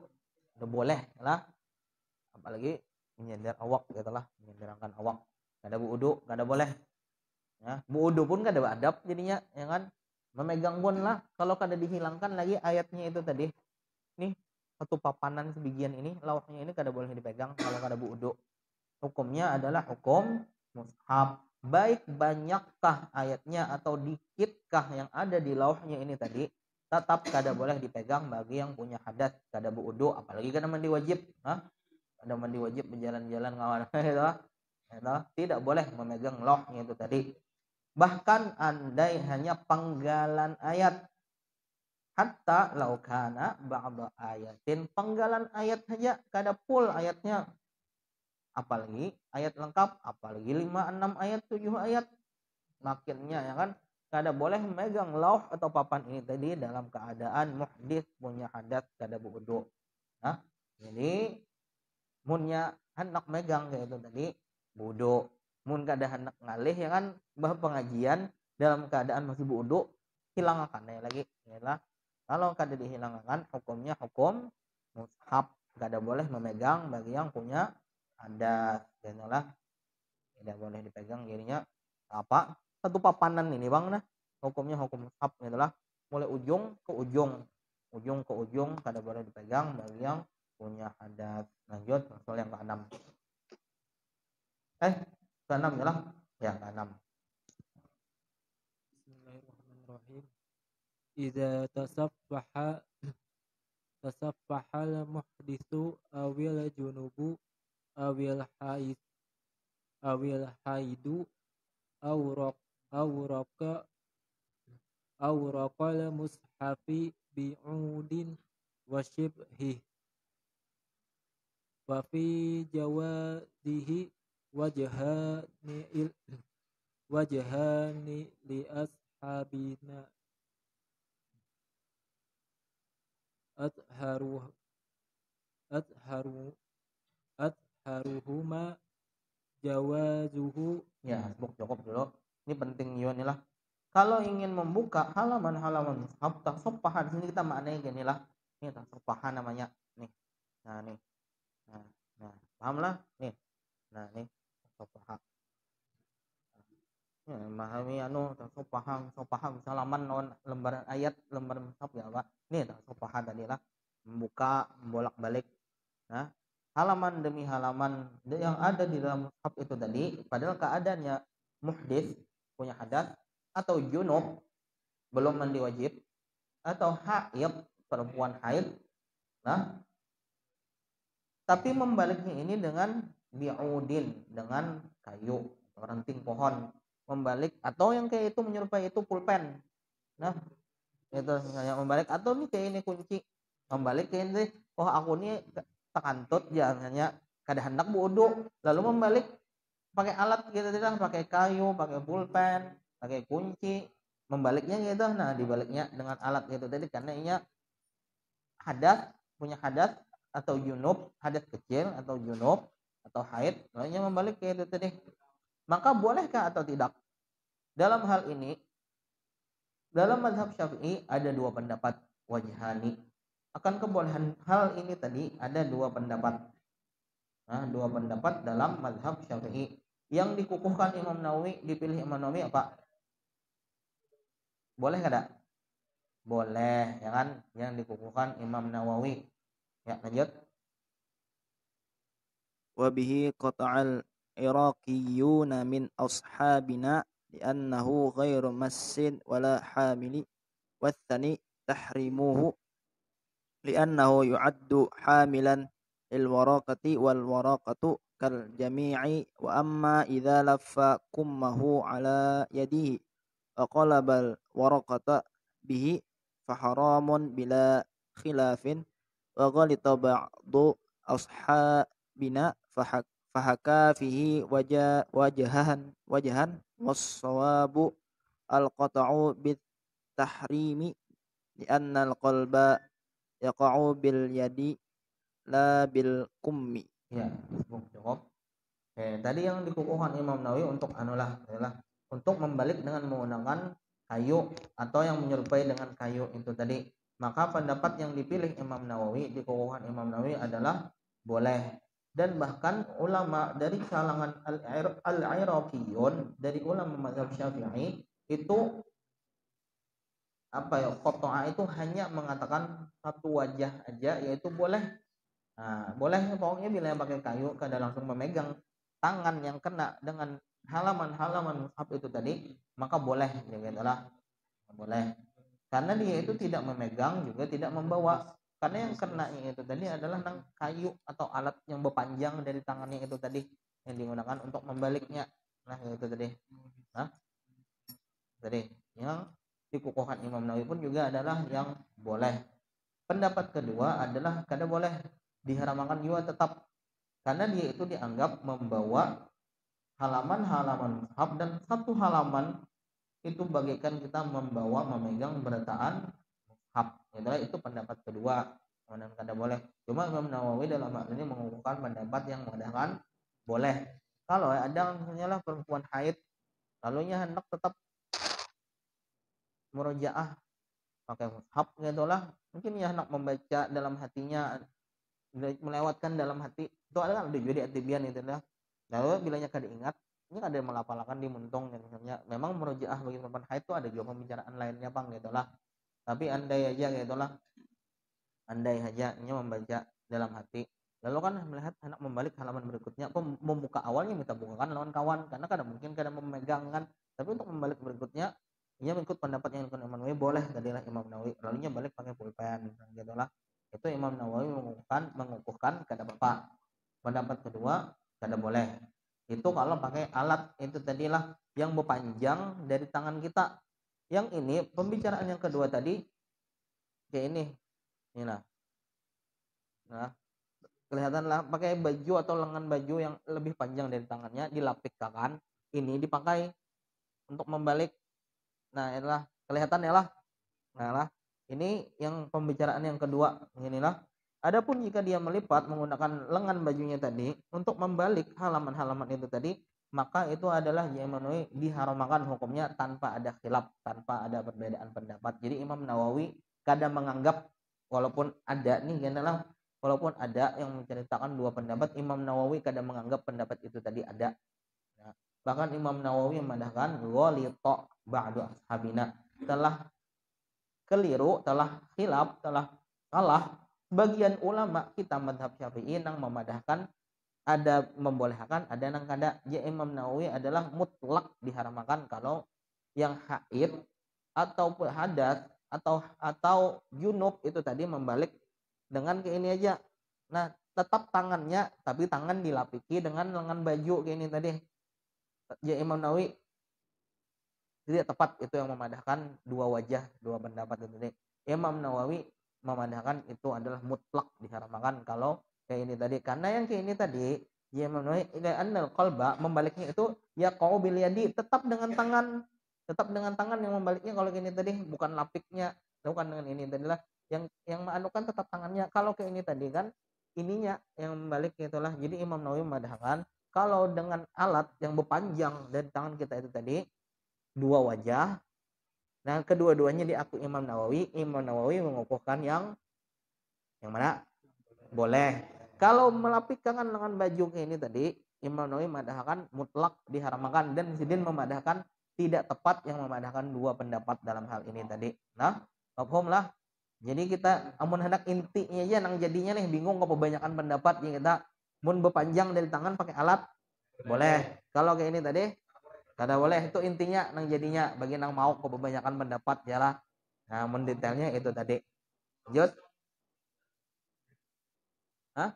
Udah boleh lah. Apalagi menyender awak gitulah, menyenderangkan awak. Kada wudu, kada boleh. Ya, wudu pun kada adab jadinya, ya kan? Memegang pun lah, kalau kada dihilangkan lagi ayatnya itu tadi. Nih, satu papanan sebagian ini, lauhnya ini kada boleh dipegang kalau kada wudu. Hukumnya adalah hukum mushaf. Baik banyakkah ayatnya atau dikitkah yang ada di lauhnya ini tadi, tetap kada boleh dipegang bagi yang punya hadas, kada wudu, apalagi kada mandi wajib, kada mandi wajib berjalan-jalan ngawan gitu. Tidak boleh memegang lauhnya itu tadi. Bahkan andai hanya penggalan ayat, hatta laukana ba'da ayatin, penggalan ayat saja kada full ayatnya, apalagi ayat lengkap, apalagi 5-6 ayat 7 ayat, makinnya ya kan, kada boleh memegang lauh atau papan ini tadi dalam keadaan muhdits, punya hadas, kada wudu. Nah, jadi munnya hendak megang kayak itu tadi wudu, mun kada hendak ngalih ya kan pengajian dalam keadaan masih wudu, hilangkan ya lagi ya. Kalau kada dihilangkan, hukumnya hukum mushaf, kada boleh memegang bagi yang punya hadas, jadilah tidak boleh dipegang, jadinya apa satu papanan ini bang, nah hukumnya hukum mushaf itulah, mulai ujung ke ujung kada boleh dipegang bagi yang punya hadas. Lanjut soal yang ke-6, ke-6 ya ke-6. Bismillahirrahmanirrahim. Idza tasaffaha al-muhditsu awil junubu awil haidu awraqal mushafi bi'udin wa shibhi wa fi jawadihi wajhani il wajhani li ashabina atharu atharu atharuhuma jawazuhu. Ya, cukup dulu. Ini penting juga nih lah. Kalau ingin membuka halaman-halaman mushaf, tasaffahan, di sini kita maknanya gini lah. Ini tasaffahan namanya. Nih. Nah, nih. Nah, paham lah? Nih. Nah, nih. Tasaffahan. Ya, memahami tasaffahan, halaman non lembaran ayat, lembaran mushaf ya, Pak. Nih tasaffahan tadi lah. Membuka, membolak-balik. Nah, halaman demi halaman yang ada di dalam mushaf itu tadi, padahal keadaannya muhdits, punya hadas, atau junub, belum mandi wajib, atau haid, perempuan haid. Nah, tapi membaliknya ini dengan bi'udin, dengan kayu, ranting pohon, membalik, atau yang kayak itu menyerupai itu pulpen. Nah, itu misalnya membalik, atau nih kayak ini kunci, membalik kayak ini, oh aku nih tekantut jangannya kada hendak bodoh, lalu membalik pakai alat gitu tidak, pakai kayu, pakai pulpen, pakai kunci, membaliknya gitu. Nah, dibaliknya dengan alat gitu tadi karena ini hadas, punya hadas atau junub, hadas kecil atau junub atau haid, lalu membalik kayak itu tadi. Maka bolehkah atau tidak? Dalam hal ini, dalam mazhab Syafi'i ada dua pendapat wajhani. Akan kebolehan hal ini tadi ada dua pendapat. Nah, dua pendapat dalam mazhab Syafi'i. Yang dikukuhkan Imam Nawawi, dipilih Imam Nawawi apa? Boleh kada? Boleh, ya kan? Yang dikukuhkan Imam Nawawi. Ya, lanjut. Wa bihi qata'al iraqiyuna min ashabina li'annahu ghairu massin wala hamili wathani tahrimuhu li'annahu yu'addu hamilan lil waraqati wal waraqatu kal jami'i wa amma idza laffa kummahu ala yadihi wa qalabal waraqata bihi fa haramun bila khilafin wa ghalita ba'du ashabina fahaka fihi wajahan was-sawabu al-qata'u bit tahrimi li'anna al-qalba yaqa'u bil yadi la bil kummi. Ya, cukup. Tadi yang dikukuhkan Imam Nawawi untuk adalah untuk membalik dengan menggunakan kayu atau yang menyerupai dengan kayu itu tadi. Maka pendapat yang dipilih Imam Nawawi, dikukuhkan Imam Nawawi adalah boleh. Dan bahkan ulama dari kalangan al-Iraqiyun, dari ulama mazhab Syafi'i itu qata'a itu hanya mengatakan satu wajah aja, yaitu boleh. Nah, boleh pokoknya bila yang pakai kayu kada langsung memegang tangan yang kena dengan halaman-halaman mushaf itu tadi, maka boleh gitu lah. Boleh. Karena dia itu tidak memegang juga tidak membawa. Karena yang kena itu tadi adalah kayu atau alat yang berpanjang dari tangannya itu tadi yang digunakan untuk membaliknya. Nah, itu tadi. Nah, tadi yang dikukuhkan Imam Nawawi pun juga adalah yang boleh. Pendapat kedua adalah kada boleh, diharamkan juga tetap, karena dia itu dianggap membawa halaman-halaman mushaf, dan satu halaman itu bagaikan kita memegang berataan mushaf. Itu pendapat kedua, dan kada boleh. Cuma Imam Nawawi dalam hal ini mengukuhkan pendapat yang mengatakan boleh. Kalau ada misalnya perempuan haid, lalunya hendak tetap murojaah pakai mushaf gitulah, mungkin ya hendak membaca dalam hatinya, melewatkan dalam hati itu ada kan juga di atibian itu lah. Lalu bilanya kada ingat, ini ada melapalakan di muntung gitu. Misalnya memang murojaah bagi perempuan haid itu ada juga pembicaraan lainnya bang gitulah. Tapi andai aja gitulah, andai aja ini membaca dalam hati, lalu kan melihat anak membalik halaman berikutnya, membuka awalnya minta bukakan lawan kawan, karena kadang mungkin kadang memegang kan. Tapi untuk membalik berikutnya, ia mengikut pendapat yang dilakukan Imam Nawawi, boleh tadilah Imam Nawawi, lalunya balik pakai pulpen gitulah. Itu Imam Nawawi mengukuhkan kada apa. Pendapat kedua kada boleh. Itu kalau pakai alat itu tadilah yang berpanjang dari tangan kita. Yang ini pembicaraan yang kedua tadi kayak ini. Inilah. Nah, kelihatan lah pakai baju atau lengan baju yang lebih panjang dari tangannya dilapikkan, ini dipakai untuk membalik. Nah inilah kelihatan ya lah. Nah lah ini yang pembicaraan yang kedua inilah. Adapun jika dia melipat menggunakan lengan bajunya tadi untuk membalik halaman-halaman itu tadi, maka itu adalah memenuhi diharamkan hukumnya tanpa ada khilaf, tanpa ada perbedaan pendapat. Jadi Imam Nawawi kadang menganggap walaupun ada nih adalah walaupun ada yang menceritakan dua pendapat, Imam Nawawi kadang menganggap pendapat itu tadi ada. Nah, bahkan Imam Nawawi memandangkan ghalita ba'du ashabina, telah keliru, telah khilaf, telah salah sebagian ulama kita mazhab Syafi'i yang memadahkan ada membolehkan, ada yang kada. Ya Imam Nawawi adalah mutlak diharamkan kalau yang haid atau hadas atau junub itu tadi membalik dengan kayak ini aja. Nah, tetap tangannya tapi tangan dilapiki dengan lengan baju kayak ini tadi. Ya Imam Nawawi tidak tepat itu yang memadahkan dua wajah, dua pendapat itu tadi. Imam Nawawi memadahkan itu adalah mutlak diharamkan kalau kayak ini tadi. Karena yang kayak ini tadi ya Imam Nawawi annal qalba membaliknya itu ya qau bil yadi, tetap dengan tangan yang membaliknya kalau kayak ini tadi, bukan lapiknya, bukan dengan ini tadi lah yang menganukan tetap tangannya. Kalau kayak ini tadi kan ininya yang membalik itulah. Jadi Imam Nawawi memadahkan kalau dengan alat yang berpanjang dari tangan kita itu tadi dua wajah. Nah, kedua-duanya diakui Imam Nawawi. Imam Nawawi mengukuhkan yang mana? Boleh. Kalau melapikkan lengan baju kayak ini tadi, Imam Nawawi memadahkan mutlak diharamkan, dan Sidin memadahkan tidak tepat yang memadahkan dua pendapat dalam hal ini tadi. Nah, paham lah. Jadi kita amun hendak intinya aja nang jadinya nih bingung kebanyakan pendapat yang kita mun berpanjang dari tangan pakai alat boleh. Kalau kayak ini tadi kada boleh, itu intinya nang jadinya bagi nang mau kebanyakan pendapat ya lah. Nah, mun detailnya itu tadi. Lanjut. Hah?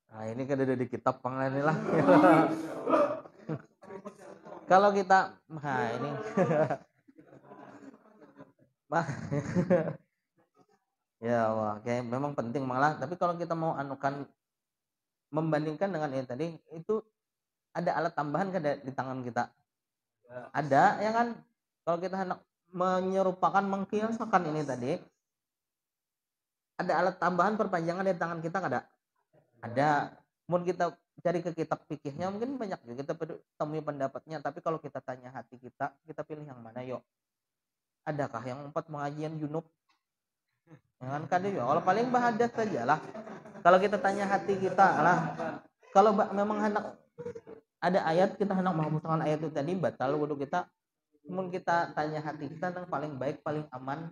Nah, ini kan ada di kitab pengen lah. Kalau kita ini ya wah, kayak memang penting malah. Tapi kalau kita mau anukan membandingkan dengan ini tadi, itu ada alat tambahan kan di tangan kita? Ada ya kan? Kalau kita hendak menyerupakan mengkiaskan ini tadi, ada alat tambahan perpanjangan dari tangan kita kada? Ada. Mungkin kita cari ke kitab fikihnya mungkin banyak juga kita temui pendapatnya. Tapi kalau kita tanya hati kita pilih yang mana yuk? Adakah yang 4 pengajian junub? Jangan kada ya. Kalau paling bahadat saja lah. Kalau kita tanya hati kita lah. Kalau memang hendak ada ayat, kita hendak menghapuskan ayat itu tadi batal wudu kita. Mungkin kita tanya hati kita yang paling baik, paling aman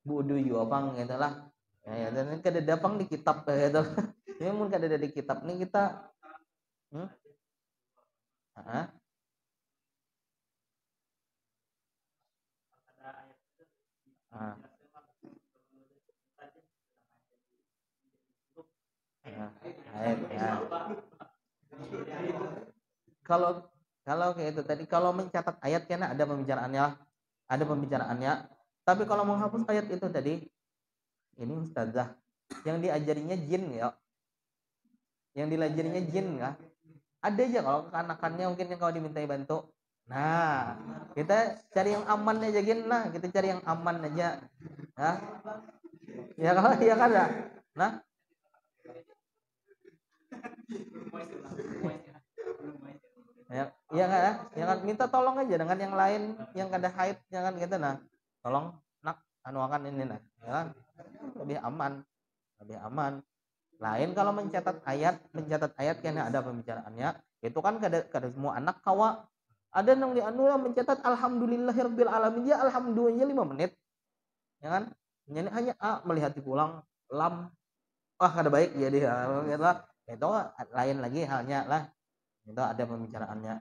wudu yo bang gitu lah. Ya, dan kada dapang di kitab gitu. Ini mungkin kada ada di kitab nih kita. Kalau kayak itu tadi, kalau mencatat ayat kan ada pembicaraannya. Tapi kalau menghapus ayat itu tadi, ini ustazah yang diajarinya jin ya, yang dilajarinya jin ya. Ada aja kalau kekanakannya mungkin yang kalau dimintai bantu. Nah, kita cari yang aman aja gin lah, kita cari yang aman aja. Nah, ya kalau ya kan ya. Nah, ya kan minta tolong aja dengan yang lain yang kada haid, jangan gitu nah. Tolong nak anuakan ini nah, ya kan? Lebih aman. Lain kalau mencatat ayat karena ada pembicaraannya, itu kan kada semua anak kawa. Ada yang dianu mencatat alhamdulillahirabbil alamin, ya alhamdulillah 5 menit. Ya kan? Jadi hanya melihat pulang lam. Wah, kada baik jadi gitu. Itu lain lagi halnya lah. Itu ada pembicaraannya.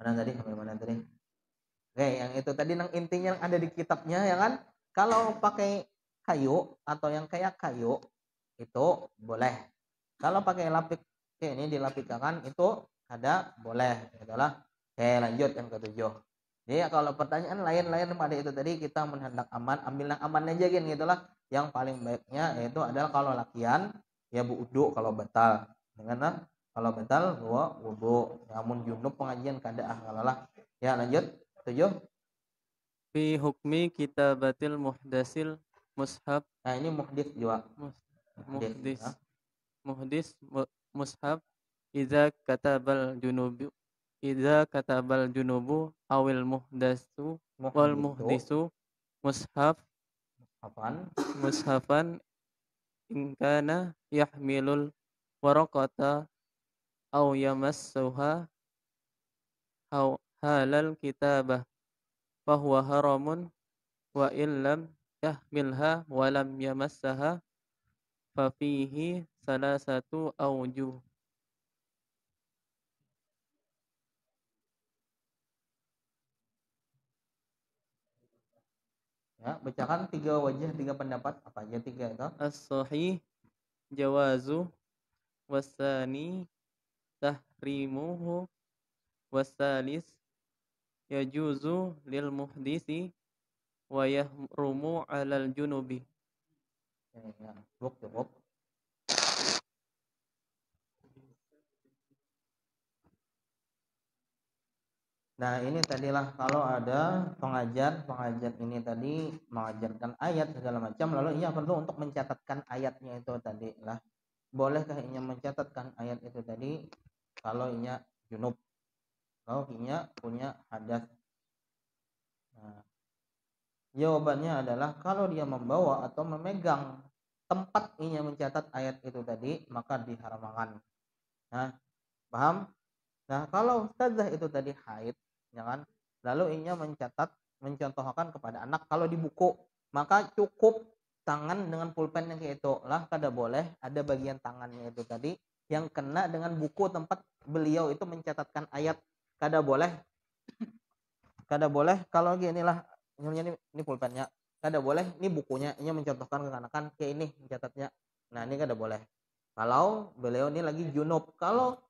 Mana tadi? Oke, yang itu tadi yang intinya yang ada di kitabnya ya kan? Kalau pakai kayu atau yang kayak kayu itu boleh. Kalau pakai lapik kayak ini dilapikkan itu ada boleh, itulah. Oke, lanjut yang ke-7. Jadi kalau pertanyaan lain-lain pada itu tadi kita hendak aman, ambil yang aman aja gitulah. Yang paling baiknya yaitu adalah kalau lakian ya wudu kalau batal. Dengan kalau batal bawa wudu. Namun junub pengajian kada kalalah. Ya lanjut. 7. Fi hukmi kitabatil muhdasil mushaf Nah ini muhdits juga. muhdis Nah, muhdis mushaf idza katabal junubu awil muhdasu wal muhdisu mushaf apaan? mushafan in kana yahmilul waraqata aw yamassuha aw halal kitabah fahuwa haramun wa illam yahmilha wa lam yamassaha fa fihi salasatu awjuh. Ya, bacakan 3 wajah 3 pendapat apa aja 3 itu? As-sahih jawazu wasani tahrimuhu wasalis yajuzu lil muhdisi wa yahrumu alal junubi. Ya, cukup. Nah ini tadilah kalau ada pengajar ini tadi mengajarkan ayat segala macam, lalu ia perlu untuk mencatatkan ayatnya itu tadi lah. Bolehkah ia mencatatkan ayat itu tadi kalau ia junub, kalau ia punya hadas? Nah, jawabannya adalah kalau dia membawa atau memegang tempat ia mencatat ayat itu tadi maka diharamkan. Nah, paham? Nah, kalau ustazah itu tadi haid, jangan lalu ia mencontohkan kepada anak kalau di buku, maka cukup tangan dengan pulpen yang kayak itu lah, kada boleh ada bagian tangannya itu tadi yang kena dengan buku tempat beliau itu mencatatkan ayat, kada boleh kalau gini lah ini pulpennya, kada boleh ini bukunya ini mencontohkan ke kanakan kayak ini mencatatnya. Nah ini kada boleh kalau beliau ini lagi junub. Kalau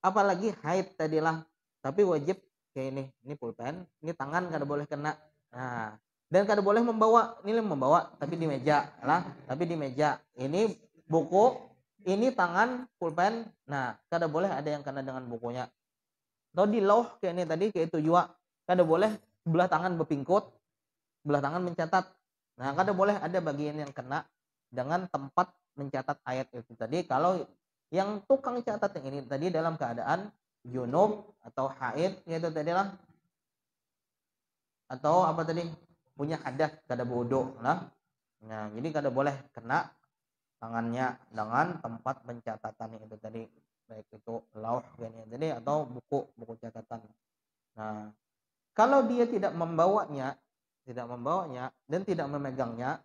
apalagi haid tadilah, tapi wajib kayak ini pulpen, ini tangan kada boleh kena. Nah, dan kada boleh membawa tapi di meja lah, ini buku, ini tangan pulpen. Nah, kada boleh ada yang kena dengan bukunya. Atau di lauh kayak ini tadi kayak itu juga kada boleh sebelah tangan berpingkut, sebelah tangan mencatat. Nah, kada boleh ada bagian yang kena dengan tempat mencatat ayat itu tadi kalau yang tukang catat yang ini tadi dalam keadaan junub atau haid yaitu tadi lah, atau apa tadi punya hadas kada wudu lah. Nah jadi kada boleh kena tangannya dengan tempat pencatatan itu tadi, baik itu lauh ini tadi atau buku catatan. Nah kalau dia tidak membawanya dan tidak memegangnya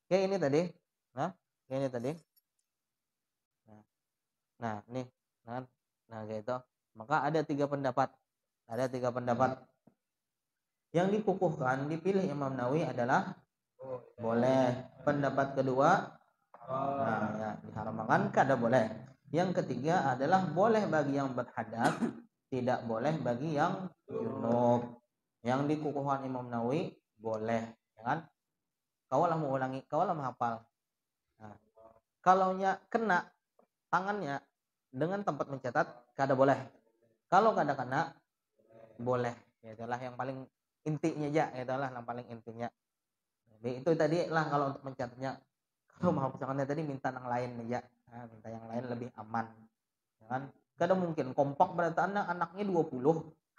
kayak ini tadi, kayak ini tadi. Nah nih nah gitu, maka ada 3 pendapat yang dikukuhkan dipilih Imam Nawawi adalah boleh. Pendapat kedua ya diharamkan kada boleh. Yang ketiga adalah boleh bagi yang berhadas, tidak boleh bagi yang junub. Yang dikukuhkan Imam Nawawi boleh, ya kan? Kaulah mengulangi, kaulah menghafal. Nah, kalau kena tangannya dengan tempat mencatat kada boleh. Kalau kada kena boleh. Itulah yang paling intinya aja, itulah yang paling intinya. Jadi itu tadi lah kalau untuk mencatatnya. Kalau menghapuskannya tadi minta yang lain aja. Nah, minta yang lain lebih aman. Ya kan? Kada mungkin kompak berataan anaknya 20,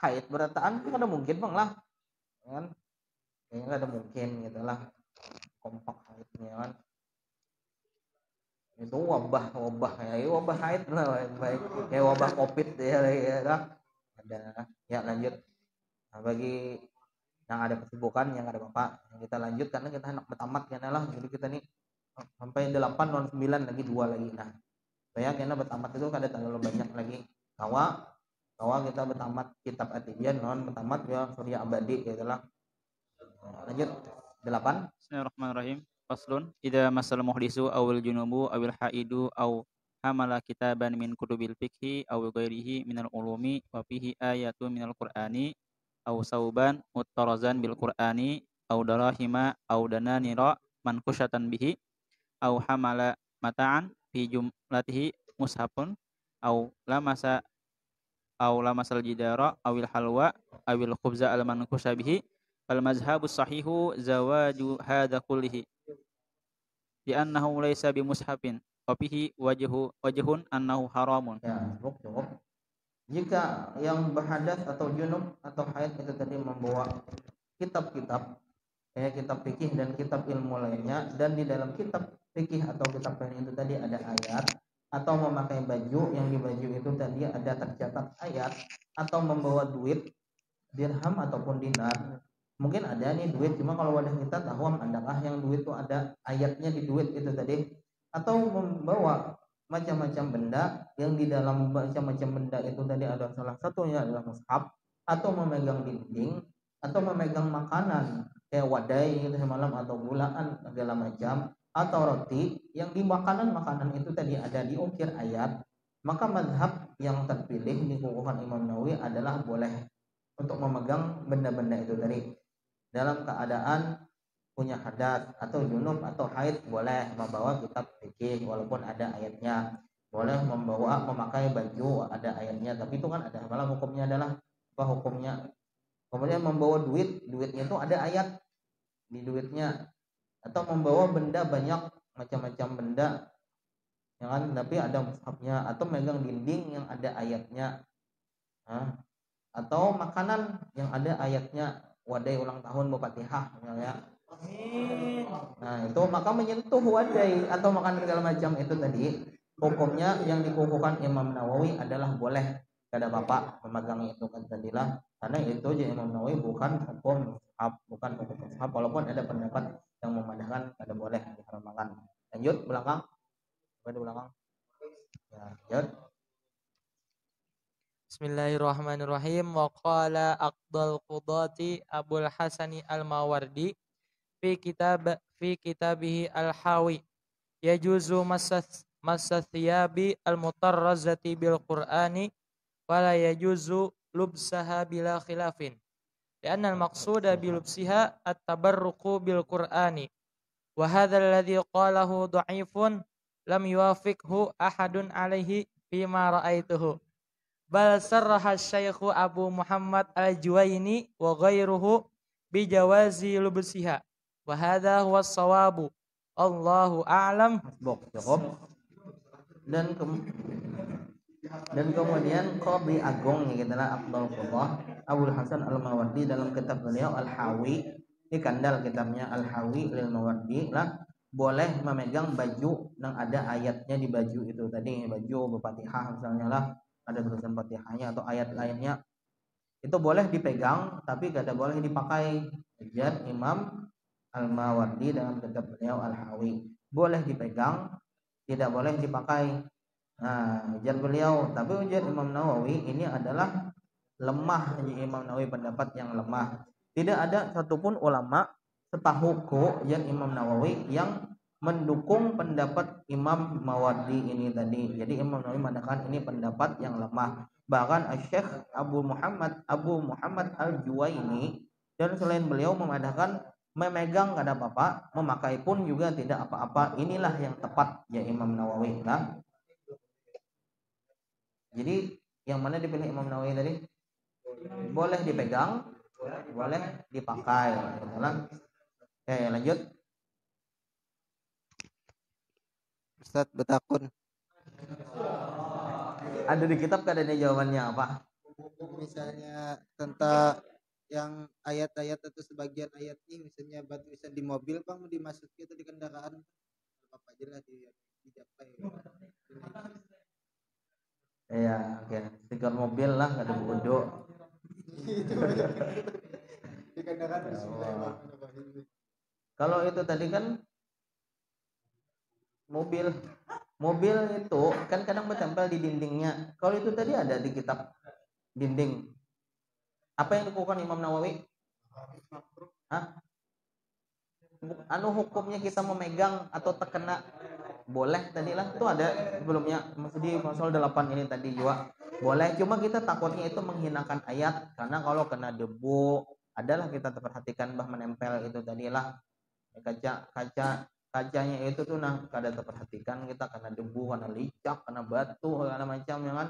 haid berataan kada mungkin bang lah. Ya kan? Kayaknya kada mungkin gitulah kompak haidnya kan. Itu wabah ya wabah haid lah baik kayak wabah covid ya ada. Ya lanjut. Nah, bagi yang ada kesibukan yang ada bapak yang kita lanjut karena kita anak bertamat karena lah, jadi kita nih sampai 8 non 9 lagi 2 lagi. Nah saya karena bertamat itu kada terlalu banyak lagi kawa kita bertamat kitab Atibian non bertamat ya surya abadi gitulah. Nah, lanjut 8. Bismillahirrahmanirrahim. Faslun idza masal muhdisu awil junubu awil haidu aw hamala kitaban min kutubil fikhi aw ghairihi minal ulumi wa fihi ayatun minal qur'ani au sauban muttarazan bil Qur'ani au darahima au dananira mankusyatan bihi au hamala mata'an fi jumlatihi mushafun au lamasal jidara awil halwa awil khubza al mankusha bihi fal mazhabus sahihu zawaju hadza kullihi bi annahu laysa bi mushafin wa fihi wajhun annahu haramun. Ya, cukup. Jika yang berhadas atau junub atau haid itu tadi membawa kitab-kitab, kitab fikih dan kitab ilmu lainnya, dan di dalam kitab fikih atau kitab lain itu tadi ada ayat, atau memakai baju yang di baju itu tadi ada tercatat ayat, atau membawa duit dirham ataupun dinar. Mungkin ada nih duit, cuma kalau wadah kita tahu adakah yang duit itu ada ayatnya di duit itu tadi, atau membawa macam-macam benda yang di dalam macam-macam benda itu tadi ada salah satunya adalah mushaf, atau memegang dinding, atau memegang makanan kayak wadai gitu semalam, atau gulaan segala macam, atau roti yang di makanan itu tadi ada diukir ayat, maka mazhab yang terpilih di kukuhan Imam Nawawi adalah boleh untuk memegang benda-benda itu tadi dalam keadaan punya hadas atau junub atau haid, boleh membawa kitab fikih walaupun ada ayatnya, boleh memakai baju ada ayatnya, tapi itu kan ada malah hukumnya adalah apa hukumnya. Kemudian membawa duitnya itu ada ayat di duitnya, atau membawa benda banyak macam-macam benda yang kan tapi ada mushafnya, atau megang dinding yang ada ayatnya, atau makanan yang ada ayatnya, wadai ulang tahun Fatihah misalnya. Nah itu maka menyentuh wadai atau makanan segala macam itu tadi, hukumnya yang dikukuhkan Imam Nawawi adalah boleh, tidak ada bapak memegang itu kan tadilah, karena itu aja Imam Nawawi bukan hukum mushaf, walaupun ada pendapat yang memandangkan ada boleh diharamkan. Lanjut belakang, pada belakang ya, lanjut. Bismillahirrahmanirrahim. Wa qala aqdal qudati Abul Hasani Al-Mawardi fi kitabihi Al-Hawi yajuzu masathiyabi al-mutarrazati bil Qur'ani wala yajuzu lubsaha bila khilafin lianna al-maqsuda bilubsiha at-tabarruku bil Qur'ani wa hadha alladhi qalahu dha'ifun lam yuwafiqhu ahadun alaihi fima ra'aituhu bal sarraha Syekhu Abu Muhammad Al-Juwaini wa ghairuhu bi jawazi lubsiha wa hadha huwa as-sawabu Allahu a'lam. Cukup. Dan kemudian Qadhi Agung ya kita Abdul Qudah Abul Hasan Al-Mawardi dalam kitab beliau Al-Hawi, ini kandal kitabnya Al-Hawi lil Mawardi lah, boleh memegang baju yang ada ayatnya di baju itu tadi, baju Fatihah misalnya lah, ada tulisan Fatihahnya atau ayat lainnya, itu boleh dipegang tapi tidak boleh dipakai. Ujar Imam Al-Mawardi dalam kitab beliau Al-Hawi, boleh dipegang tidak boleh dipakai. Nah ujar beliau, tapi ujar Imam Nawawi ini adalah lemah. Imam Nawawi pendapat yang lemah, tidak ada satupun ulama setahuku ujar Imam Nawawi yang mendukung pendapat Imam Mawardi ini tadi. Jadi Imam Nawawi mengatakan ini pendapat yang lemah. Bahkan Syekh Abu Muhammad Al-Juwaini dan selain beliau mengatakan memegang tidak ada apa-apa, memakai pun juga tidak apa-apa. Inilah yang tepat ya Imam Nawawi lah. Jadi yang mana dipilih Imam Nawawi tadi? Boleh dipegang, boleh dipakai. Oke, lanjut. Ustaz betakun. Ada di kitab keadaannya jawabannya apa? Misalnya tentang yang ayat-ayat atau sebagian ayat ini, misalnya batu bisa di mobil bang mau dimasuki atau di kendaraan apa aja lah dicapai. Iya, oke. Stiker mobil lah, nggak ada bodoh. Di kendaraan bismillah. Kalau itu tadi kan mobil itu kan kadang bertempel di dindingnya. Kalau itu tadi ada di kitab dinding. Apa yang dilakukan Imam Nawawi? Hukumnya kita memegang atau terkena boleh tadilah itu ada sebelumnya, masih di pasal 8 ini tadi juga boleh, cuma kita takutnya itu menghinakan ayat, karena kalau kena debu adalah kita perhatikan bah menempel itu tadilah kacanya itu tuh nah kada terperhatikan kita kena debu, kena licak, kena batu, kena macam ya kan.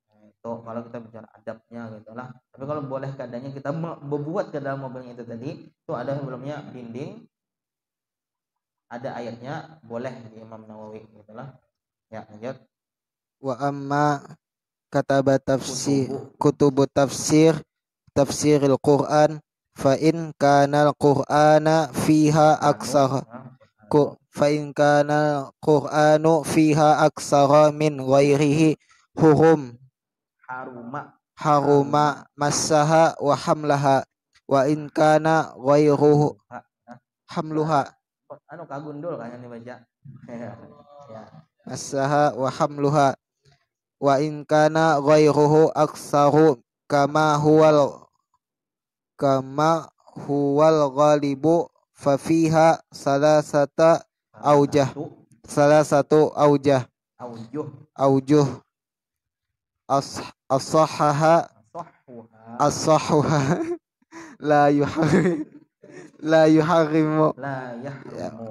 Nah, itu kalau kita bicara adabnya gitulah. Tapi kalau boleh keadaannya kita membuat ke dalam mobilnya itu tadi itu ada sebelumnya dinding, ada ayatnya, boleh di Imam Nawawi gitulah. Ya, lanjut. Wa amma kataba tafsir Kutubu. kutubu tafsiril Quran fa in kana al-Qur'ana fiha aksara fa in kana al-Qur'anu fiha aksara min ghairihi hurum haruma massaha wa hamlaha wa in kana ghairuhu hamluha Anu kagundul kayaknya nih baca. Ya. massaha wa hamluha wa in kana ghairuhu aksaru kama huwal ghalibu fa fiha salasatu aujah aujuh as-sahha la yuharrimu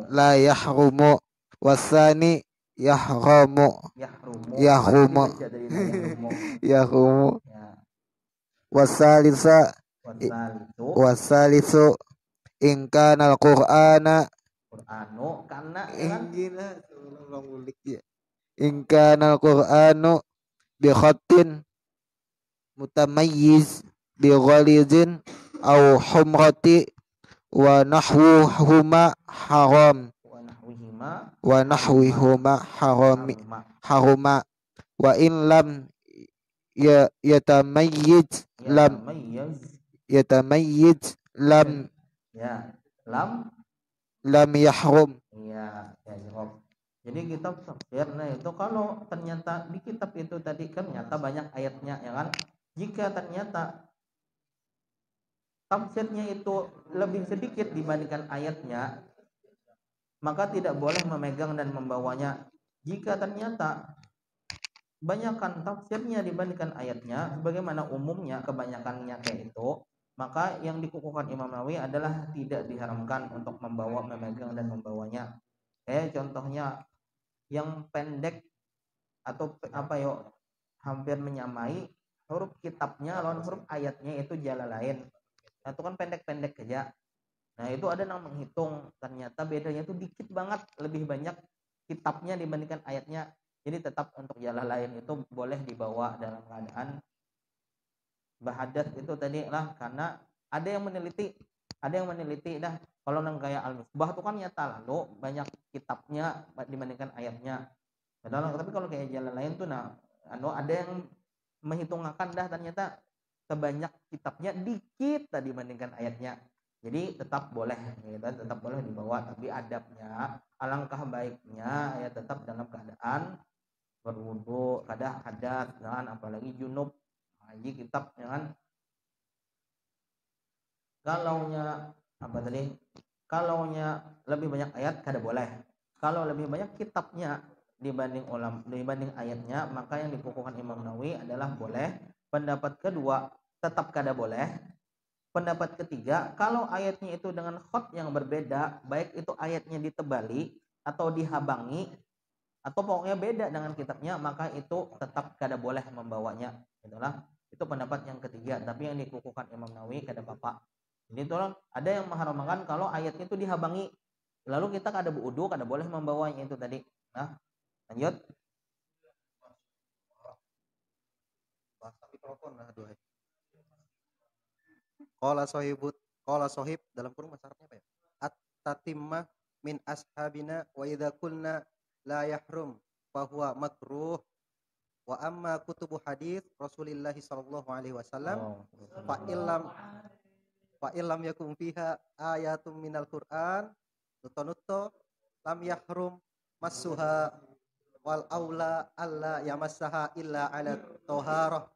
la yahrumu wasani yahrumu wasalisu in kana al-Qur'ana karena in kana al-Qur'anu bi khatin mutamayyiz bi ghalizin aw humrati wa nahwuhuma haram wa nahwihuma haruma wa in lam yatamayyiz lam yahrum. Ya, jadi kitab tafsir, nah itu kalau ternyata di kitab itu tadi kan ternyata banyak ayatnya ya kan. Jika ternyata tafsirnya itu lebih sedikit dibandingkan ayatnya, maka tidak boleh memegang dan membawanya. Jika ternyata banyakkan tafsirnya dibandingkan ayatnya, sebagaimana umumnya kebanyakannya kayak itu, maka yang dikukuhkan Imam Nawawi adalah tidak diharamkan untuk membawa, memegang dan membawanya. Kayak contohnya yang pendek atau apa yo hampir menyamai huruf kitabnya lawan huruf ayatnya itu Jalalain. Nah itu kan pendek-pendek aja. Nah itu ada yang menghitung, ternyata bedanya itu dikit banget, lebih banyak kitabnya dibandingkan ayatnya. Jadi tetap untuk Jalalain itu boleh dibawa dalam keadaan bahadat itu tadi lah, karena ada yang meneliti dah kalau nang kayak Al-Misbah itu kan nyata lalu banyak kitabnya dibandingkan ayatnya. Tapi kalau kayak Jalalain tuh nah ada yang menghitungkan dah ternyata sebanyak kitabnya dikit tadi dibandingkan ayatnya. Jadi tetap boleh tetap boleh dibawa, tapi adabnya alangkah baiknya ya tetap dalam keadaan berwudu, kada hadas kan, apalagi junub ngaji kitab ya kan. Kalaunya apa tadi? Kalaunya lebih banyak ayat kada boleh. Kalau lebih banyak kitabnya dibanding ayatnya, maka yang dikukuhkan Imam Nawawi adalah boleh. Pendapat kedua tetap kada boleh. Pendapat ketiga, kalau ayatnya itu dengan khot yang berbeda, baik itu ayatnya ditebali atau dihabangi atau pokoknya beda dengan kitabnya, maka itu tetap kada boleh membawanya. Itulah itu pendapat yang ketiga, tapi yang dikukuhkan Imam Nawawi kada bapak. Jadi tolong ada yang mengharamkan kalau ayatnya itu dihabangi, lalu kita kada berwudu, kada boleh membawanya itu tadi. Nah, lanjut. Bahasa mikrofon lah dua. Qala sahib dalam kurung bahasa Arabnya apa ya? At-tatimah min ashabina wa idza qulna la yahrum fa huwa makruh wa amma kutubu hadis Rasulillah sallallahu alaihi wasallam fa illam yakum fiha ayatum minal Qur'an nutanutto lam yahrum massuha wal aula alla yamassaha illa ala taharah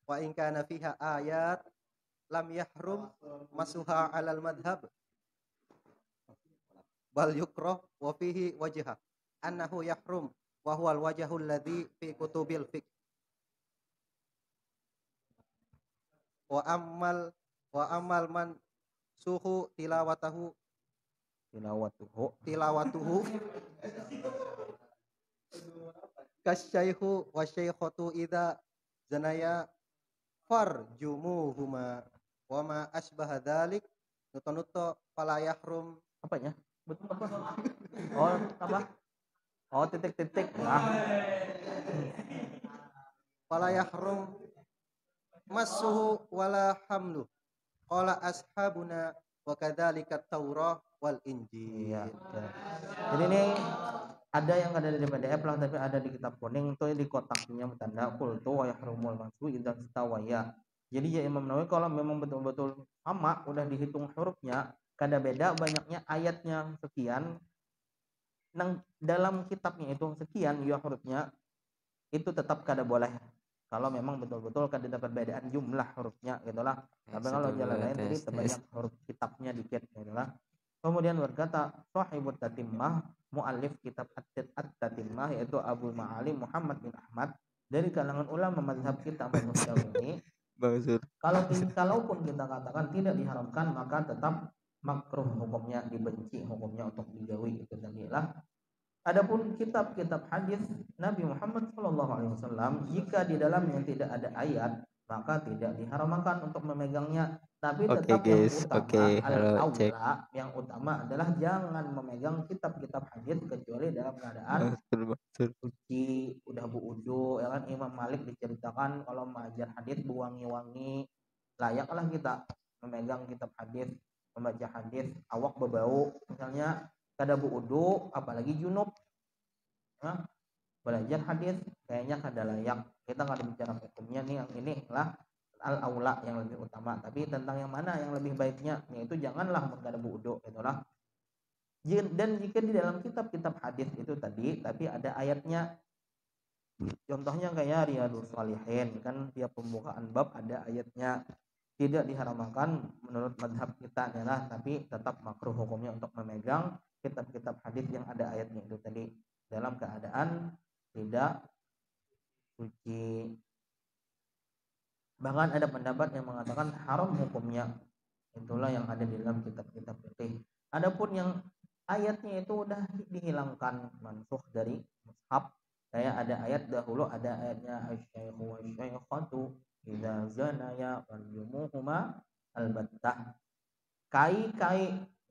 wa in kana fiha ayat lam yahrum masuha alal madhab bal yukrah wa fihi wajha annahu yahrum wa huwa al wajhul ladzi fi kutubil fiqh. wa ammal wa amal man suhu tilawatuhu kasyaihu wa syaikhatu idza zanaya farjumuhuma wa ma asbaha dzalik nutanutto fala yahrum Apa ya? Betul apa? Oh, apa? Oh, titik-titik. Nah, fala yahrum massuhu wala hamlu qala ashabuna wa kadzalika taurah wal injil. iya. Ya. Jadi ini ada yang ada di PDF lah, tapi ada di kitab kuning tuh di kotaknya bertanda qultu wa yahrumul masu idza stawaya. Jadi ya Imam Nawawi kalau memang betul-betul sama udah dihitung hurufnya, kada beda banyaknya ayatnya sekian, nang dalam kitabnya itu sekian ya hurufnya, itu tetap kada boleh kalau memang betul-betul kada dapat perbedaan jumlah hurufnya gitulah. Tapi kalau jalan lain tadi terbanyak huruf kitabnya dikit gitulah. Kemudian berkata sahibut tatimmah, muallif kitab at-tatimmah yaitu Abu Ma'ali Muhammad bin Ahmad dari kalangan ulama mazhab kita ini. Kalaupun kita katakan tidak diharamkan, maka tetap makruh hukumnya, dibenci hukumnya untuk dijauhi, itu tadilah. Adapun kitab-kitab hadis Nabi Muhammad SAW, jika di dalamnya tidak ada ayat, maka tidak diharamkan untuk memegangnya. Tapi tetap yang utama adalah jangan memegang kitab-kitab hadis kecuali dalam keadaan suci, udah buudu. Ya kan, Imam Malik diceritakan kalau mengajar hadis wangi-wangi, layaklah kita memegang kitab hadis, membaca hadis awak berbau misalnya, kada buudu apalagi junub. Nah, belajar hadis kayaknya kada layak. Kita kada bicara hukumnya nih, yang ini lah al-aula yang lebih utama. Tapi tentang yang mana yang lebih baiknya, yaitu janganlah kada buudu itulah. Dan jika di dalam kitab-kitab hadis itu tadi tapi ada ayatnya, contohnya kayak Riyadhus Shalihin kan, tiap pembukaan bab ada ayatnya, tidak diharamkan menurut mazhab kita adalah, tapi tetap makruh hukumnya untuk memegang kitab-kitab hadis yang ada ayatnya itu tadi dalam keadaan tidak suci. Bahkan ada pendapat yang mengatakan haram hukumnya, itulah yang ada di dalam kitab-kitab fikih. Adapun yang ayatnya itu udah dihilangkan, mansukh dari mushaf, kayak ada ayat dahulu ada ayatnya asy-syaikhu wasy-syaikhatu idza zanaya farjumuhuma albattah. Kai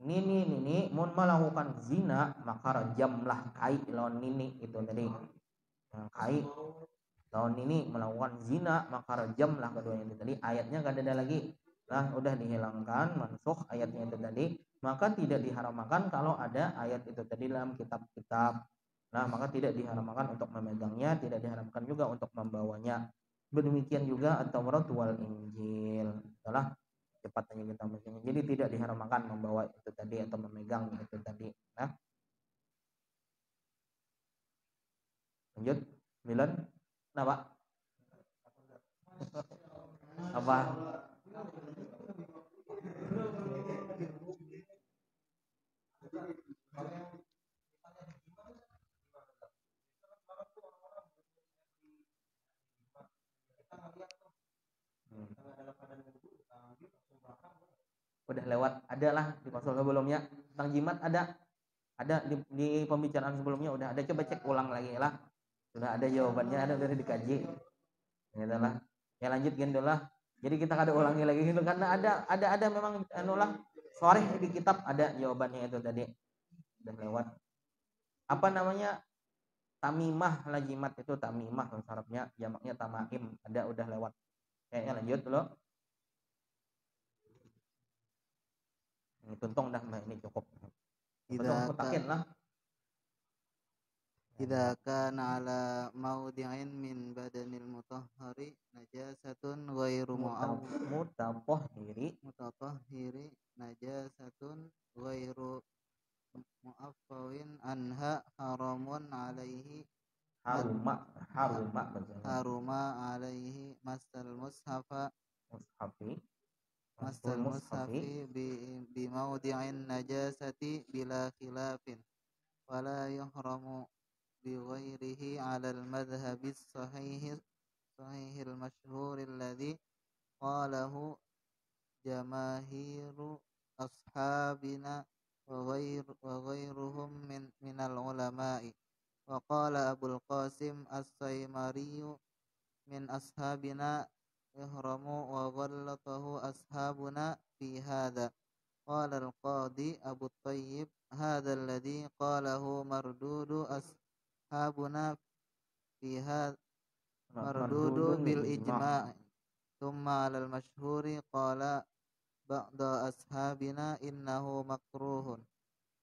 nini mun melakukan zina maka rajamlah kai lawan nini itu tadi. Nah, kai lawan nini melakukan zina maka rajamlah keduanya itu tadi. Ayatnya enggak ada lagi. Nah, udah dihilangkan, mansukh ayatnya itu tadi, maka tidak diharamkan kalau ada ayat itu tadi dalam kitab-kitab. Nah, maka tidak diharamkan untuk memegangnya, tidak diharamkan juga untuk membawanya. Demikian juga at-Taurat wal Injil. Itulah cepatnya kita bacanya. Jadi tidak diharamkan membawa itu tadi atau memegang itu tadi. Nah, lanjut. 9. Kenapa? Apa? Udah lewat, adalah di pasal sebelumnya tentang jimat, ada di pembicaraan sebelumnya udah ada, coba cek ulang lagi lah, sudah ada jawabannya, ada dari dikaji gitu lah. Ya lanjut gitu lah, jadi kita kada ulangi lagi gitu karena ada memang anulah sharih di kitab ada jawabannya itu tadi, udah lewat. Apa namanya, tamimah lah jimat itu, tamimah syaratnya jamaknya tamaim, ada udah lewat. Kayaknya lanjut dulu. Ini tuntung dah mbak, ini cukup. Mutakin lah. Idza kana ala maudi'in min badanil mutahhari najasatun ghairu mutatahhiri najasatun ghairu mu'affawin anha haruma alaihi masal mushafi bi maudi'in najasati bila khilafin wala yuhramu bi ghairihi 'ala al-madhhabi sahih al-mashhur alladhi qalahu jamahiru ashabina wa ghairuhum minal ulama'i. Wa qala Abul Qasim As-Saymariyu min ashabina ihramu wa ghallatahu ashabuna fi hadha. Qala al-qadi Abu Tayyib hadha alladhi qalahu mardudu ashabuna fi hadha mardudu bil ijma'. Thumma 'ala al-mashhuri qala ba'da ashabina innahu makruhun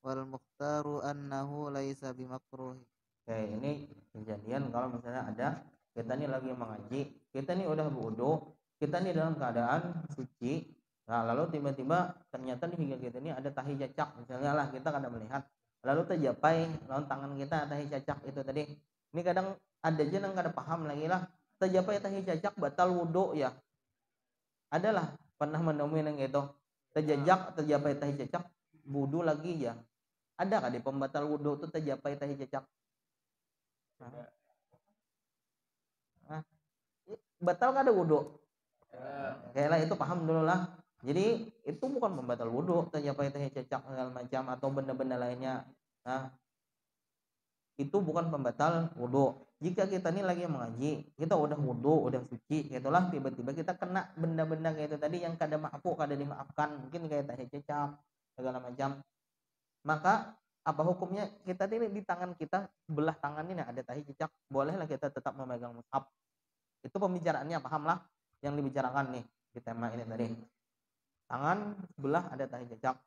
wal mukhtaru annahu laisa bimakruh. Oke, ini kejadian kalau misalnya ada kita nih lagi mengaji, kita nih udah berwudu, kita nih dalam keadaan suci. Nah, lalu tiba-tiba ternyata di hingga kita ini ada tahi cacak, misalnya lah kita kadang melihat, lalu terjapai lawan tangan kita tahi cacak itu tadi. Ini kadang ada aja yang kada paham lagi lah, terjapai tahi cacak batal wudu ya. Adalah pernah menemui yang itu terjapai tahi cacak wudu lagi ya. Ada kan di pembatal wudu itu terjapai tahi cacak? Nah, batal kan ada wudu? Kayaklah itu paham dulu lah. Jadi itu bukan pembatal wudu, terjapai tahi cacak segala macam atau benda-benda lainnya. Nah, itu bukan pembatal wudu. Jika kita ini lagi mengaji, kita udah wudu, udah suci, itulah tiba-tiba kita kena benda-benda kayak itu tadi yang kada maafu, kada dimaafkan, mungkin kayak tahi cacak segala macam. Maka apa hukumnya? Kita ini di tangan kita, belah tangan ini ada tahi cicak, bolehlah kita tetap memegang mushaf. Itu pembicaraannya, pahamlah yang dibicarakan nih di tema ini tadi. Tangan sebelah ada tahi cicak,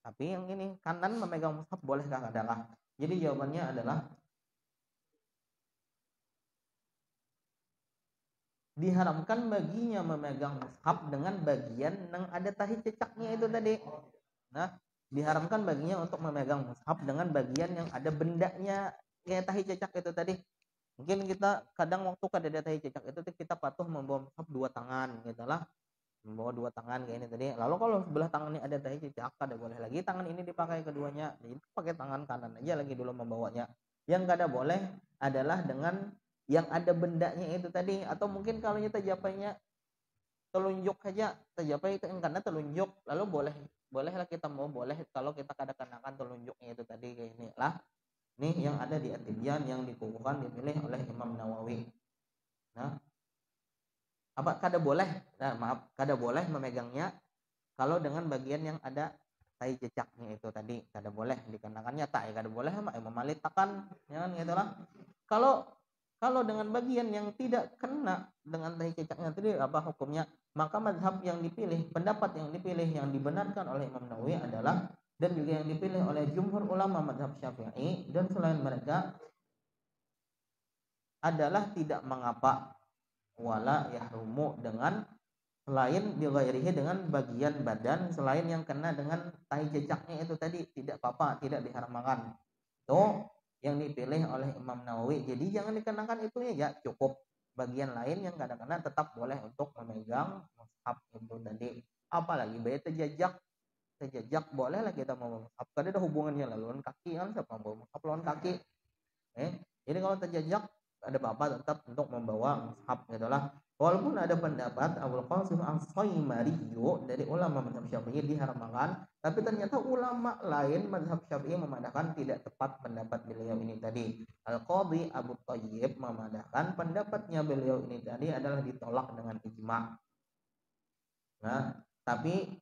tapi yang ini kanan memegang mushaf, bolehkah adakah? Jadi jawabannya adalah diharamkan baginya memegang mushaf dengan bagian yang ada tahi cicaknya itu tadi. Nah, diharamkan baginya untuk memegang mushaf dengan bagian yang ada bendanya kayak tahi cecak itu tadi. Mungkin kita kadang waktu kada tahi cecak itu kita patuh membawa mushaf dua tangan gitu lah, membawa dua tangan kayak ini tadi. Lalu kalau sebelah tangan ini ada tahi cecak, kada boleh lagi tangan ini dipakai keduanya, jadi pakai tangan kanan aja lagi dulu membawanya. Yang kada boleh adalah dengan yang ada bendanya itu tadi, atau mungkin kalau kita japainya telunjuk saja, terjapai itu karena telunjuk, lalu bolehlah kita mau boleh kalau kita kenakan telunjuknya itu tadi kayak ini lah. Nih yang ada di At-Tibyan yang dikukuhkan dipilih oleh Imam Nawawi. Nah, apa kada boleh? Nah, maaf, kada boleh memegangnya kalau dengan bagian yang ada tahi cecaknya itu tadi, kada boleh dikenakannya tak, kada boleh sama Imam Malik takan, jangan gitu lah. Kalau dengan bagian yang tidak kena dengan tahi cecaknya tadi, apa hukumnya? Maka mazhab yang dipilih, pendapat yang dipilih, yang dibenarkan oleh Imam Nawawi adalah, dan juga yang dipilih oleh jumhur ulama mazhab Syafi'i dan selain mereka, adalah tidak mengapa wala yahrumu dengan selain dighairihi dengan bagian badan selain yang kena dengan tahi cecaknya itu tadi, tidak apa-apa, tidak diharamkan. Itu yang dipilih oleh Imam Nawawi. Jadi jangan dikenakan itunya ya, cukup bagian lain yang kadang-kadang tetap boleh untuk memegang mushaf itu tadi. Apalagi bayi terjajak bolehlah kita mau mushaf. Kada ada hubungannya laluan kaki kan, siapa mau mushaf lawan kaki. Jadi kalau terjajak ada apa-apa tetap untuk membawa mushaf gitulah. Walaupun ada pendapat Abul Qasim As-Saymariyu dari ulama mazhab Syafi'i diharamkan, tapi ternyata ulama lain mazhab Syafi'i memandangkan tidak tepat pendapat beliau ini tadi. Al-Qadi Abu Tayyib memandangkan pendapatnya beliau ini tadi adalah ditolak dengan ijma'. Nah, tapi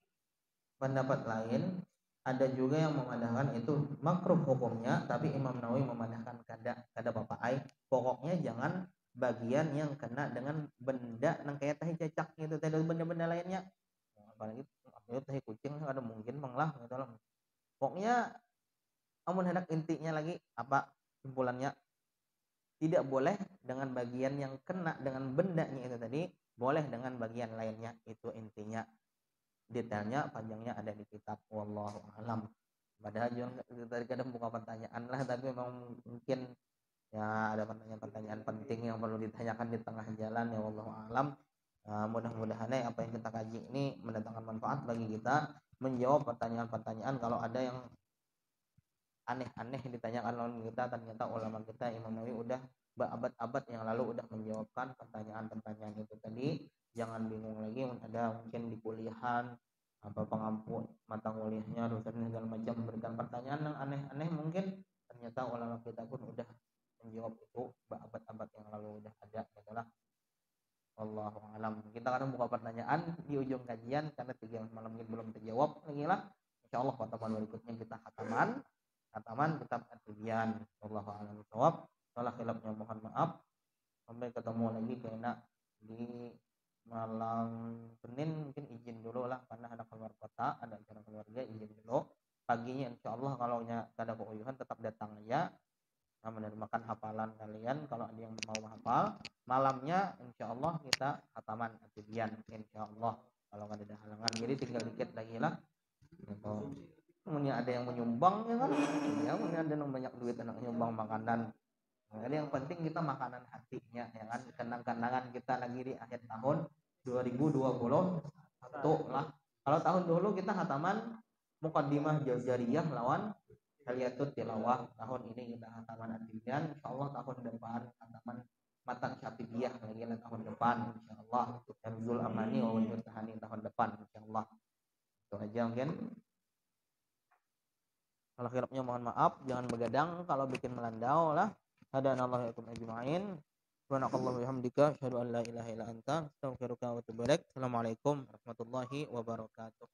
pendapat lain ada juga yang memandangkan itu makruh hukumnya, tapi Imam Nawawi memandangkan kada apa-apa. Pokoknya jangan bagian yang kena dengan benda yang kayak tahi cecak gitu, tidak benda-benda lainnya. Apalagi tahi kucing ada mungkin manglah gitu lah. Pokoknya amun hendak intinya lagi apa simpulannya, tidak boleh dengan bagian yang kena dengan bendanya itu tadi, boleh dengan bagian lainnya, itu intinya. Detailnya panjangnya ada di kitab, wallahu alam. Padahal juga tadi kadang buka pertanyaan lah, tapi memang mungkin ya ada pertanyaan-pertanyaan penting yang perlu ditanyakan di tengah jalan ya, wallahu alam. Mudah-mudahan apa yang kita kaji ini mendatangkan manfaat bagi kita, menjawab pertanyaan-pertanyaan. Kalau ada yang aneh-aneh ditanyakan oleh kita, ternyata ulama kita Imam Nawawi udah berabad-abad yang lalu udah menjawabkan pertanyaan-pertanyaan itu tadi. jangan bingung lagi, ada mungkin di kuliahan apa pengampu mata kuliahnya dosennya segala macam memberikan pertanyaan yang aneh-aneh, mungkin ternyata ulama kita pun udah menjawab itu abad-abad yang lalu udah ada gitu lah. Wallahu alam. Kita kadang buka pertanyaan di ujung kajian karena 3 malam ini belum terjawab lagi lah. Insyaallah pertemuan berikutnya kita khataman kitab At-Tibyan. Wallahu a'lam bishawab. Salah khilafnya mohon maaf. Sampai ketemu lagi kena di malam Senin, mungkin izin dulu lah karena ada keluar kota, ada acara keluarga, izin dulu. Paginya insyaallah kalau ada keuyuhan tetap datang aja. Nah, menerima hafalan kalian kalau ada yang mau hafal. Malamnya insyaallah kita khataman At-Tibyan insyaallah kalau nggak ada halangan. Jadi tinggal dikit lagi lah. Gitu. Kemudian ada yang menyumbang ya kan, ya kemudian ada yang banyak duit anak nyumbang makanan. Nah, jadi yang penting kita makanan hatinya ya kan, kenang-kenangan kita lagi di akhir tahun 2021 lah. Kalau tahun dulu kita khataman Muqaddimah Jauzariyah lawan Haliyatul Tilawah. Tahun ini kita khataman At-Tibyan, insyaallah tahun depan khataman Matan Syatibiyah lagi lah tahun depan insyaallah. Hifzul Amani wa Wajhul Tahani tahun depan insyaallah. Itu aja mungkin. Kalau khilafnya mohon maaf, jangan begadang kalau bikin melandau lah. Hadanallahu wa iyyakum ajma'in. Subhanakallahumma wa bihamdika asyhadu an la ilaha illa anta astaghfiruka wa atubu ilaik. Assalamualaikum warahmatullahi wabarakatuh.